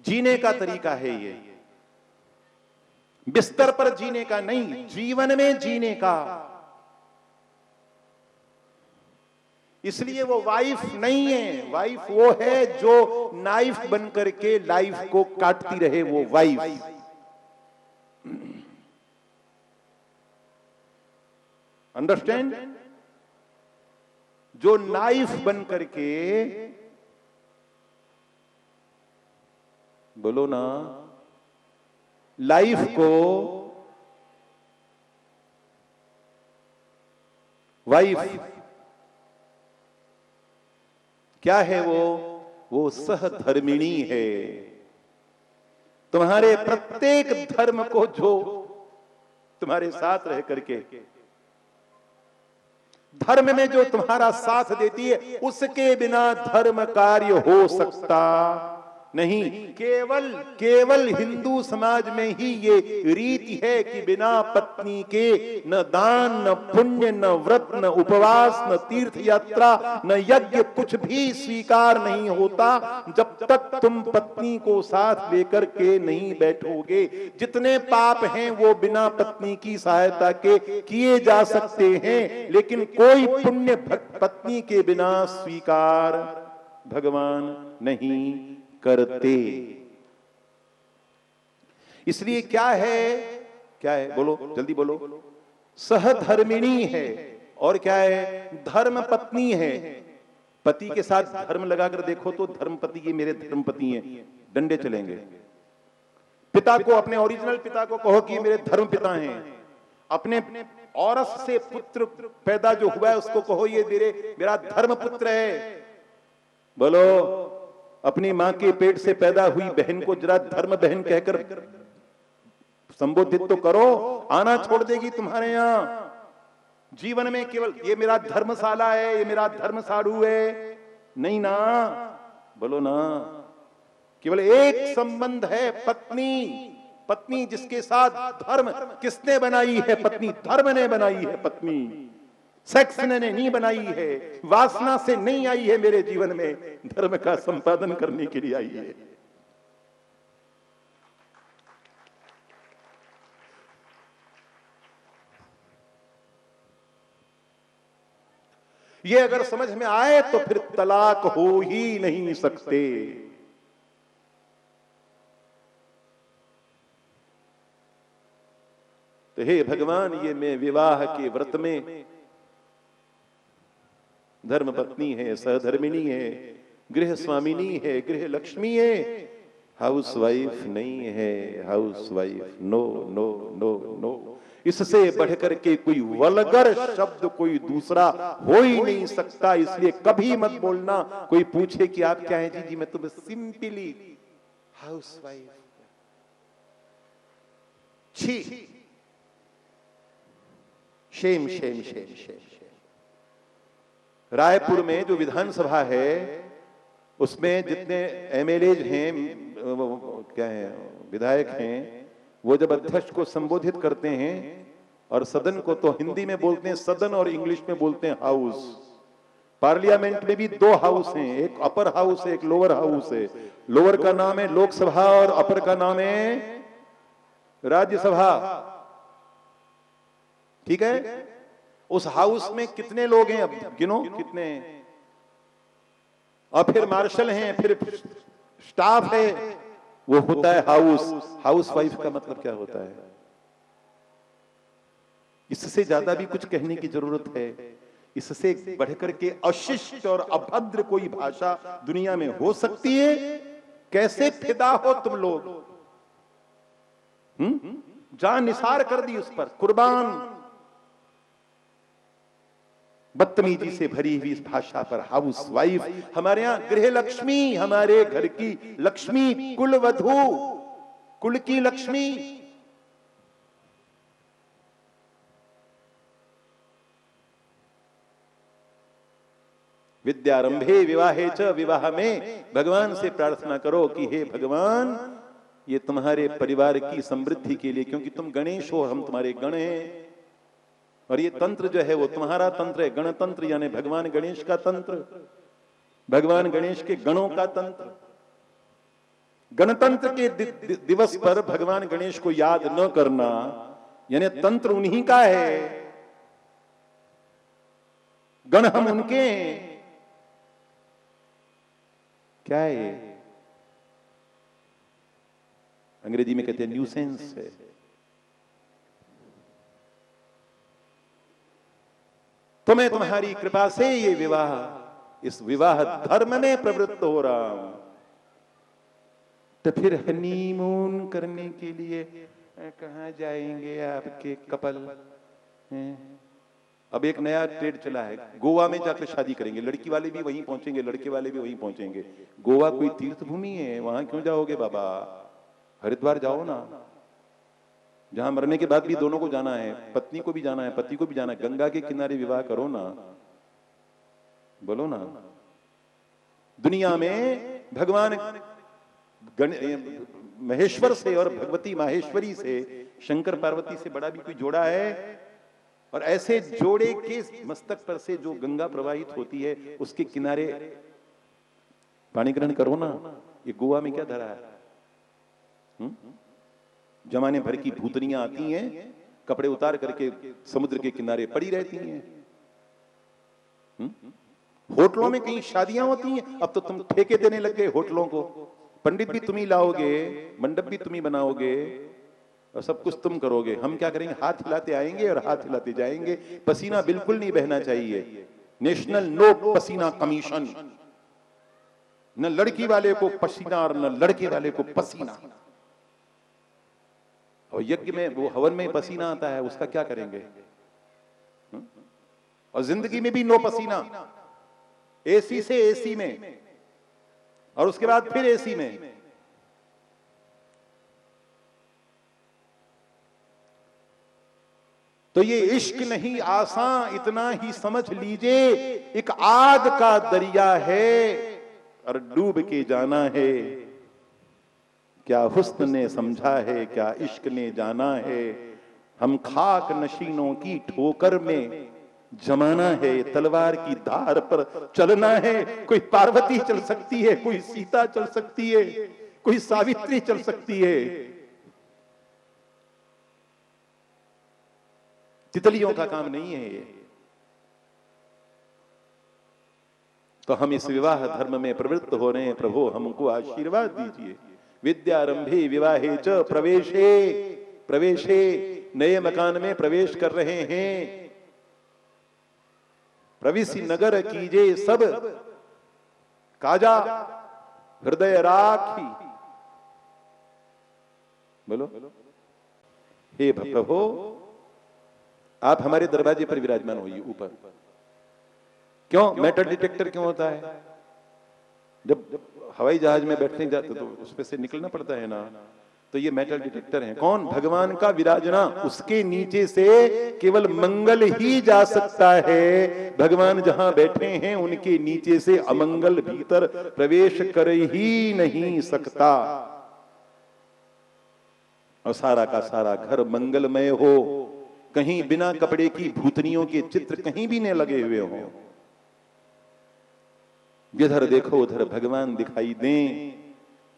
जीने का तरीका है। ये बिस्तर पर जीने का नहीं, जीवन में जीने का। इसलिए वो वाइफ नहीं है। वाइफ वो है जो नाइफ बन करके लाइफ को काटती रहे, वो वाइफ। अंडरस्टैंड? जो नाइफ बन करके, बोलो ना, लाइफ को वाइफ क्या है? वो सहधर्मिणी है। तुम्हारे प्रत्येक धर्म को जो तुम्हारे साथ रह करके, धर्म में जो तुम्हारा साथ देती है, उसके बिना धर्म कार्य हो सकता नहीं। केवल हिंदू समाज में ही ये रीति है कि बिना पत्नी के न दान, न पुण्य, न व्रत, न उपवास, न तीर्थ यात्रा, न यज्ञ, कुछ भी स्वीकार नहीं होता जब तक तुम पत्नी को साथ लेकर के नहीं बैठोगे। जितने पाप हैं वो बिना पत्नी की सहायता के किए जा सकते हैं, लेकिन कोई पुण्य पत्नी के बिना स्वीकार भगवान नहीं करते। इसलिए क्या है क्या है, बोलो जल्दी बोलो। सहधर्मिणी है, और क्या है, धर्म पत्नी है। पति के साथ धर्म लगाकर देखो तो धर्म पति, ये मेरे धर्म पति हैं, डंडे चलेंगे। पिता को, अपने ओरिजिनल पिता को कहो कि ये मेरे धर्म पिता हैं। अपने औरत से पुत्र पैदा जो हुआ है उसको कहो ये मेरा धर्म पुत्र है। बोलो, अपनी मां के पेट से पैदा हुई बहन को जरा धर्म बहन कहकर संबोधित तो करो, आना छोड़ देगी तुम्हारे यहां। जीवन में केवल ये मेरा धर्मशाला है, ये मेरा धर्म साधु है, नहीं ना, बोलो ना। केवल एक संबंध है, पत्नी। पत्नी जिसके साथ धर्म किसने बनाई है? पत्नी। धर्म ने बनाई है पत्नी, सेक्स ने नहीं बनाई है, वासना से नहीं आई है मेरे जीवन में, धर्म का संपादन करने के लिए आई है। ये अगर समझ में आए तो फिर तलाक हो ही नहीं सकते। तो हे भगवान, ये मैं विवाह के व्रत में धर्म पत्नी है, सहधर्मिणी है, गृह स्वामिनी है, गृह लक्ष्मी है, हाउस वाइफ नहीं है। Housewife, no no no no. इससे बढ़कर के कोई वल्गर शब्द कोई दूसरा हो ही नहीं सकता। इसलिए कभी मत बोलना, कोई पूछे कि आप क्या हैं, जी जी मैं तो सिंपली हाउस वाइफ। छी, Shem Shem Shem Shem. Raipur में जो विधानसभा है उसमें जितने एमएलएज हैं, क्या है, विधायक हैं, वो जब अध्यक्ष को संबोधित करते हैं और सदन को तो हिंदी में बोलते हैं सदन और इंग्लिश में बोलते हैं हाउस। पार्लियामेंट में भी दो हाउस हैं, एक अपर हाउस है, एक लोअर हाउस है। लोअर का नाम है लोकसभा और अपर का नाम है राज्यसभा। ठीक है? उस हाउस में कितने लोग हैं, अब गिनो कितने हैं। और फिर मार्शल हैं, फिर स्टाफ है, वो होता है हाउस। हाउस वाइफ का मतलब क्या होता है? इससे ज्यादा भी कुछ कहने की जरूरत है? इससे बढ़कर के अशिष्ट और अभद्र कोई भाषा दुनिया में हो सकती है? कैसे फिदा हो तुम लोग। जान निसार कर दी उस पर, कुर्बान। बदतमीजी से भरी हुई इस भाषा पर हाउस वाइफ। हमारे यहां गृह लक्ष्मी, हमारे घर की लक्ष्मी, कुल वधू, कुल की लक्ष्मी। विद्यारंभे विवाहे च, विवाह में भगवान से प्रार्थना करो कि हे भगवान, ये तुम्हारे परिवार की समृद्धि के लिए, क्योंकि तुम गणेश हो, हम तुम्हारे गण हैं। और ये तंत्र जो है वो तुम्हारा तंत्र है, गणतंत्र, यानी भगवान गणेश का तंत्र, भगवान गणेश के गणों का तंत्र। गणतंत्र के दिवस पर भगवान गणेश को याद न करना, यानी तंत्र उन्हीं का है, गण हम उनके हैं। क्या है ये? अंग्रेजी में कहते हैं न्यूसेंस है। तो मैं तुम्हारी कृपा से ये विवाह, इस विवाह धर्म में प्रवृत्त हो रहा हूं। तो फिर हनीमून करने के लिए कहां जाएंगे आपके कपल? अब एक नया ट्रेड चला है, गोवा में जाकर शादी करेंगे। लड़की वाले भी वहीं पहुंचेंगे, लड़के वाले भी वहीं पहुंचेंगे। गोवा कोई तीर्थ भूमि है, वहां क्यों जाओगे बाबा? हरिद्वार जाओ ना, जहां मरने के बाद भी दोनों को जाना है, पत्नी को भी जाना है, पति को भी जाना है। गंगा के किनारे विवाह करो ना, बोलो ना। दुनिया में भगवान महेश्वर से और भगवती माहेश्वरी से, शंकर पार्वती से बड़ा भी कोई जोड़ा है? और ऐसे जोड़े के मस्तक पर से जो गंगा प्रवाहित होती है, उसके किनारे पानी ग्रहण करो ना। ये गोवा में क्या धरा है? जमाने भर की भूतनियां आती हैं, कपड़े उतार करके समुद्र के किनारे पड़ी रहती हैं। होटलों में कहीं शादियां होती हैं, अब तो तुम ठेके देने लग गए होटलों को। पंडित भी तुम ही लाओगे, मंडप भी तुम ही बनाओगे, और सब कुछ तुम करोगे, हम क्या करेंगे? हाथ हिलाते आएंगे और हाथ हिलाते जाएंगे। पसीना बिल्कुल नहीं बहना चाहिए। नेशनल नो पसीना कमीशन, न लड़की वाले को पसीना और न लड़के वाले को पसीना। और यज्ञ में, वो हवन में पसीना आता है, उसका क्या करेंगे? और जिंदगी में भी नो पसीना, एसी से एसी में, और उसके बाद फिर एसी में। तो ये इश्क नहीं आसान, इतना ही समझ लीजिए, एक आग का दरिया है और डूब के जाना है। क्या हुस्न ने समझा है, क्या इश्क ने जाना है। हम खाक नशीनों की ठोकर में जमाना है, तलवार की धार पर चलना है। कोई पार्वती चल सकती है, कोई सीता चल सकती है, कोई सावित्री चल सकती है, तितलियों का काम नहीं है ये। तो हम इस विवाह धर्म में प्रवृत्त हो रहे हैं। प्रभु हमको आशीर्वाद दीजिए। विद्यारंभे विवाहे च प्रवेशे, प्रवेशे, नए मकान में प्रवेश कर रहे हैं। प्रविशि नगर कीजे सब काजा, हृदय राखी। बोलो, हे प्रभु आप हमारे दरवाजे पर विराजमान होइए ऊपर। क्यों मेटल डिटेक्टर क्यों होता है? जब हवाई जहाज में बैठने जाते तो उसमें से निकलना पड़ता है ना, तो ये मेटल डिटेक्टर है। कौन? भगवान का विराजना, उसके नीचे से केवल मंगल ही जा सकता है। भगवान जहां बैठे हैं उनके नीचे से अमंगल भीतर प्रवेश कर ही नहीं सकता। और सारा का सारा घर मंगलमय हो, कहीं बिना कपड़े की भूतनियों के चित्र कहीं भी नहीं लगे हुए हों। जिधर देखो उधर भगवान दिखाई दें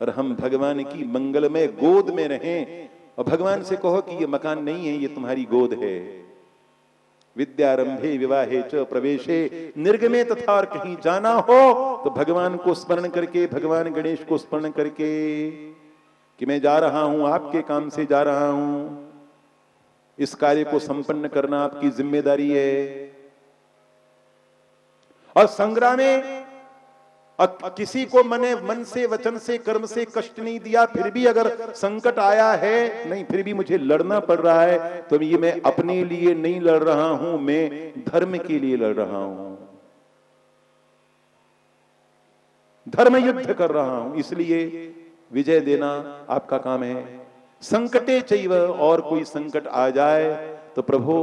और हम भगवान की मंगलमय गोद में रहें। और भगवान से कहो कि ये मकान नहीं है, ये तुम्हारी गोद है। विद्यारंभे विवाहे च प्रवेशे, निर्गमे तथा और कहीं जाना हो तो भगवान को स्मरण करके, भगवान गणेश को स्मरण करके कि मैं जा रहा हूं, आपके काम से जा रहा हूं, इस कार्य को संपन्न करना आपकी जिम्मेदारी है। और संग्राम में किसी को मन से, वचन से, कर्म से कष्ट नहीं दिया, फिर भी अगर संकट आया है, नहीं फिर भी मुझे लड़ना पड़ रहा है, तो ये मैं अपने लिए नहीं लड़ रहा हूं, मैं धर्म के लिए लड़ रहा हूं, धर्म युद्ध कर रहा हूं। इसलिए विजय देना आपका काम है। संकटे चैव, और कोई संकट आ जाए तो प्रभु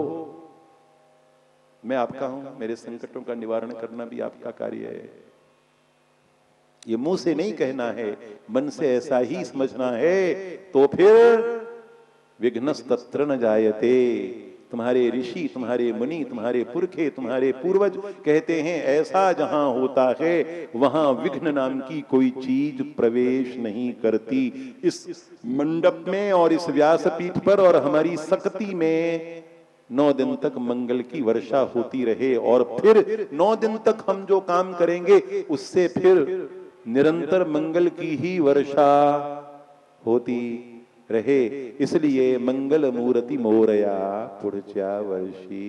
मैं आपका हूं, मेरे संकटों का निवारण करना भी आपका कार्य है। ये मुंह से नहीं कहना है, मन से ऐसा ही समझना है। तो फिर विघ्नस्तत्र न जायते। तुम्हारे ऋषि, तुम्हारे मुनि, तुम्हारे पुरखे, तुम्हारे पूर्वज कहते हैं ऐसा जहां होता है वहां विघ्न नाम की कोई चीज प्रवेश नहीं करती। इस मंडप में और इस व्यासपीठ पर और हमारी शक्ति में 9 दिन तक मंगल की वर्षा होती रहे। और फिर 9 दिन तक हम जो काम करेंगे उससे फिर निरंतर मंगल की ही वर्षा होती रहे। इसलिए मंगल मूर्ति मोरया पुढच्या वर्षी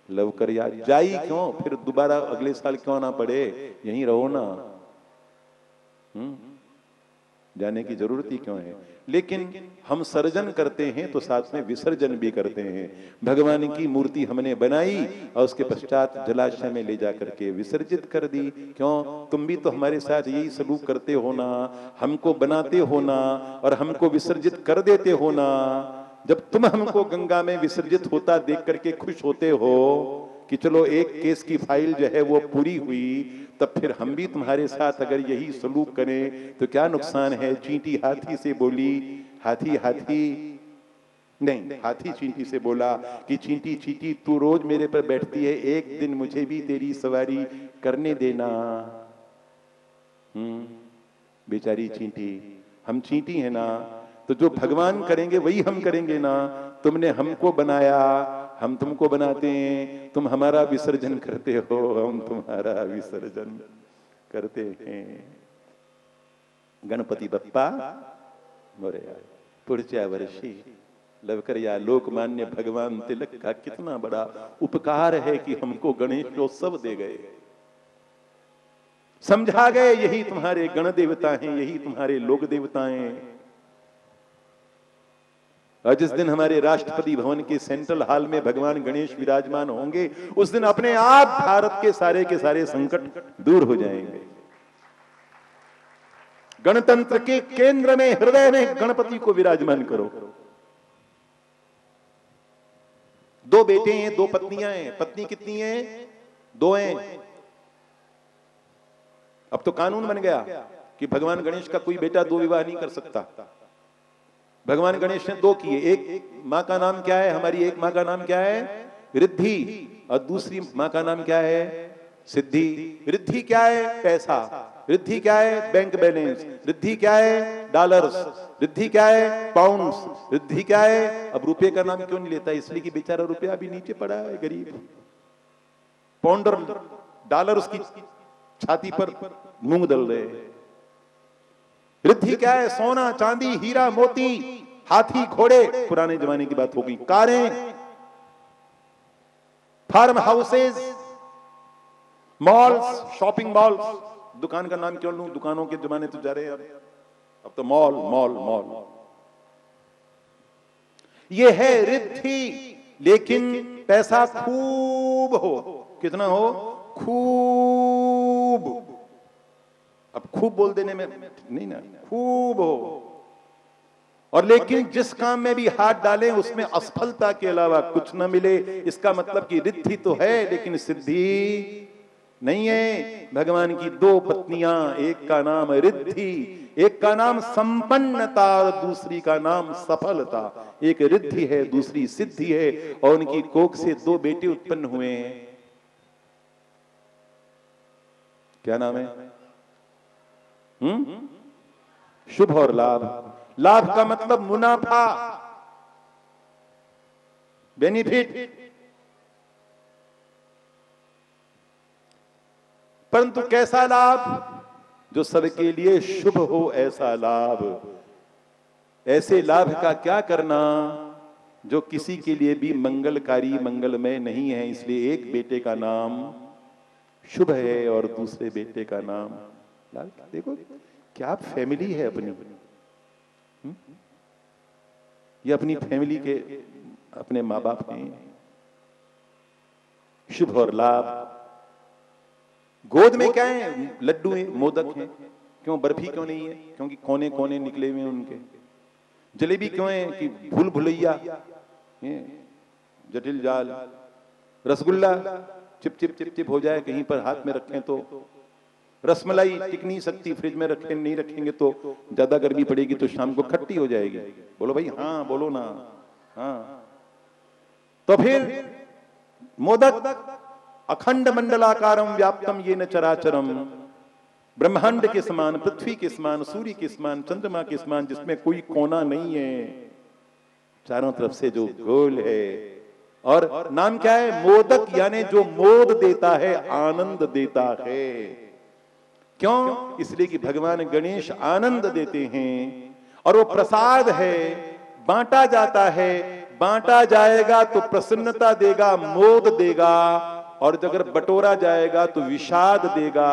लवकर जाई क्यों? फिर दोबारा अगले साल क्यों ना पड़े, यहीं रहो ना। जाने की जरूरत ही क्यों है? लेकिन हम सर्जन करते हैं तो साथ में विसर्जन भी करते हैं। भगवान की मूर्ति हमने बनाई और उसके पश्चात जलाशय में ले जाकर के विसर्जित कर दी। क्यों? तुम भी तो हमारे साथ यही सलूक करते हो ना, हमको बनाते हो ना और हमको विसर्जित कर देते हो ना। जब तुम हमको गंगा में विसर्जित होता देख करके खुश होते हो कि चलो एक केस की फाइल जो है वो पूरी हुई, तब फिर हम भी तुम्हारे साथ अगर यही सलूक करें तो क्या नुकसान है? चींटी हाथी से बोली, हाथी चींटी से बोला कि चींटी चींटी तू रोज मेरे पर बैठती है, एक दिन मुझे भी तेरी सवारी करने देना। बेचारी चींटी, हम चींटी है ना, तो जो भगवान करेंगे वही हम करेंगे ना। तुमने हमको बनाया, हम तुमको बनाते हैं, तुम हमारा विसर्जन करते हो, हम तुम्हारा विसर्जन करते हैं। गणपति बप्पा मोरया पुढच्या वर्षी लवकर या लोकमान्य भगवान तिलक का कितना बड़ा उपकार है कि हमको गणेशोत्सव दे गए, समझा गए यही तुम्हारे गण देवता हैं, यही तुम्हारे लोक देवता हैं। और जिस दिन हमारे राष्ट्रपति भवन के सेंट्रल हॉल में भगवान गणेश विराजमान होंगे, उस दिन अपने आप भारत के सारे संकट दूर हो जाएंगे। गणतंत्र के केंद्र में, हृदय में गणपति को विराजमान करो। 2 बेटे हैं, 2 पत्नियां हैं। पत्नी कितनी है? 2 हैं। अब तो कानून बन गया कि भगवान गणेश का कोई बेटा 2 विवाह नहीं कर सकता। भगवान गणेश ने 2 किए। एक मां का नाम क्या है? हमारी एक मां का नाम क्या है? रिद्धि। और दूसरी मां का नाम क्या है? सिद्धि। रिद्धि क्या है? पैसा। रिद्धि क्या है? Bank balance. रिद्धि क्या है? डॉलर्स। रिद्धि क्या है? पाउंड्स। रिद्धि क्या है? अब रुपए का नाम क्यों नहीं लेता? इसलिए कि बेचारा रुपया भी नीचे पड़ा है, गरीब। पाउंडर डॉलर उसकी छाती पर मूंग दल रहे। रिद्धि क्या है? सोना, चांदी, हीरा, मोती, हाथी, घोड़े, पुराने जमाने की बात हो गई। कारें, farm houses, malls, shopping malls. दुकान का नाम क्यों लूं? दुकानों के जमाने तो जा रहे हैं अब तो मॉल मॉल मॉल। ये है रिद्धि। लेकिन पैसा खूब हो। कितना हो? खूब। अब खूब बोल देने में नहीं ना, खूब हो। और लेकिन जिस काम में भी हाथ डालें उसमें असफलता के अलावा कुछ ना मिले, इसका मतलब कि रिद्धि तो है लेकिन सिद्धि नहीं है। भगवान की 2 पत्नियां, एक का नाम रिद्धि, एक का नाम संपन्नता और दूसरी का नाम सफलता। एक रिद्धि है, दूसरी सिद्धि है, और उनकी कोख से 2 बेटे उत्पन्न हुए हैं। क्या नाम है? शुभ और लाभ। लाभ का मतलब मुनाफा, बेनिफिट। परंतु कैसा लाभ? जो सबके लिए शुभ हो ऐसा लाभ। ऐसे लाभ का क्या करना जो किसी के लिए भी मंगलकारी, मंगलमय नहीं है। इसलिए एक बेटे का नाम शुभ है और दूसरे बेटे का नाम लाभ। देखो क्या फैमिली है अपनी। ये अपनी फैमिली के अपने माँ बाप हैं। शुभ और लाभ। गोद में क्या है? लड्डू है, मोदक है। क्यों? बर्फी क्यों नहीं है? क्योंकि कोने कोने निकले हुए हैं उनके। जलेबी क्यों है? कि भूल भुलैया, जटिल जाल। Rasgulla chip chip chip chip हो जाए, कहीं पर हाथ में रखें तो। रसमलाई टिक नहीं सकती, फ्रिज में रखें, नहीं रखेंगे तो ज्यादा गर्मी पड़ेगी तो शाम को खट्टी हो जाएगी। बोलो भाई हाँ, बोलो ना। हाँ, तो फिर मोदक अखंड मंडलाकारम व्याप्तम येन चराचरम, ब्रह्मांड के समान, पृथ्वी के समान, सूर्य के समान, चंद्रमा के समान, जिसमें कोई कोना नहीं है, चारों तरफ से जो गोल है। और नाम क्या है? मोदक, यानी जो मोद देता है, आनंद देता है। क्यों? इसलिए कि भगवान गणेश आनंद देते हैं और वो प्रसाद है, बांटा जाता है। बांटा जाएगा तो प्रसन्नता देगा, मोद देगा, और अगर बटोरा जाएगा तो विषाद देगा।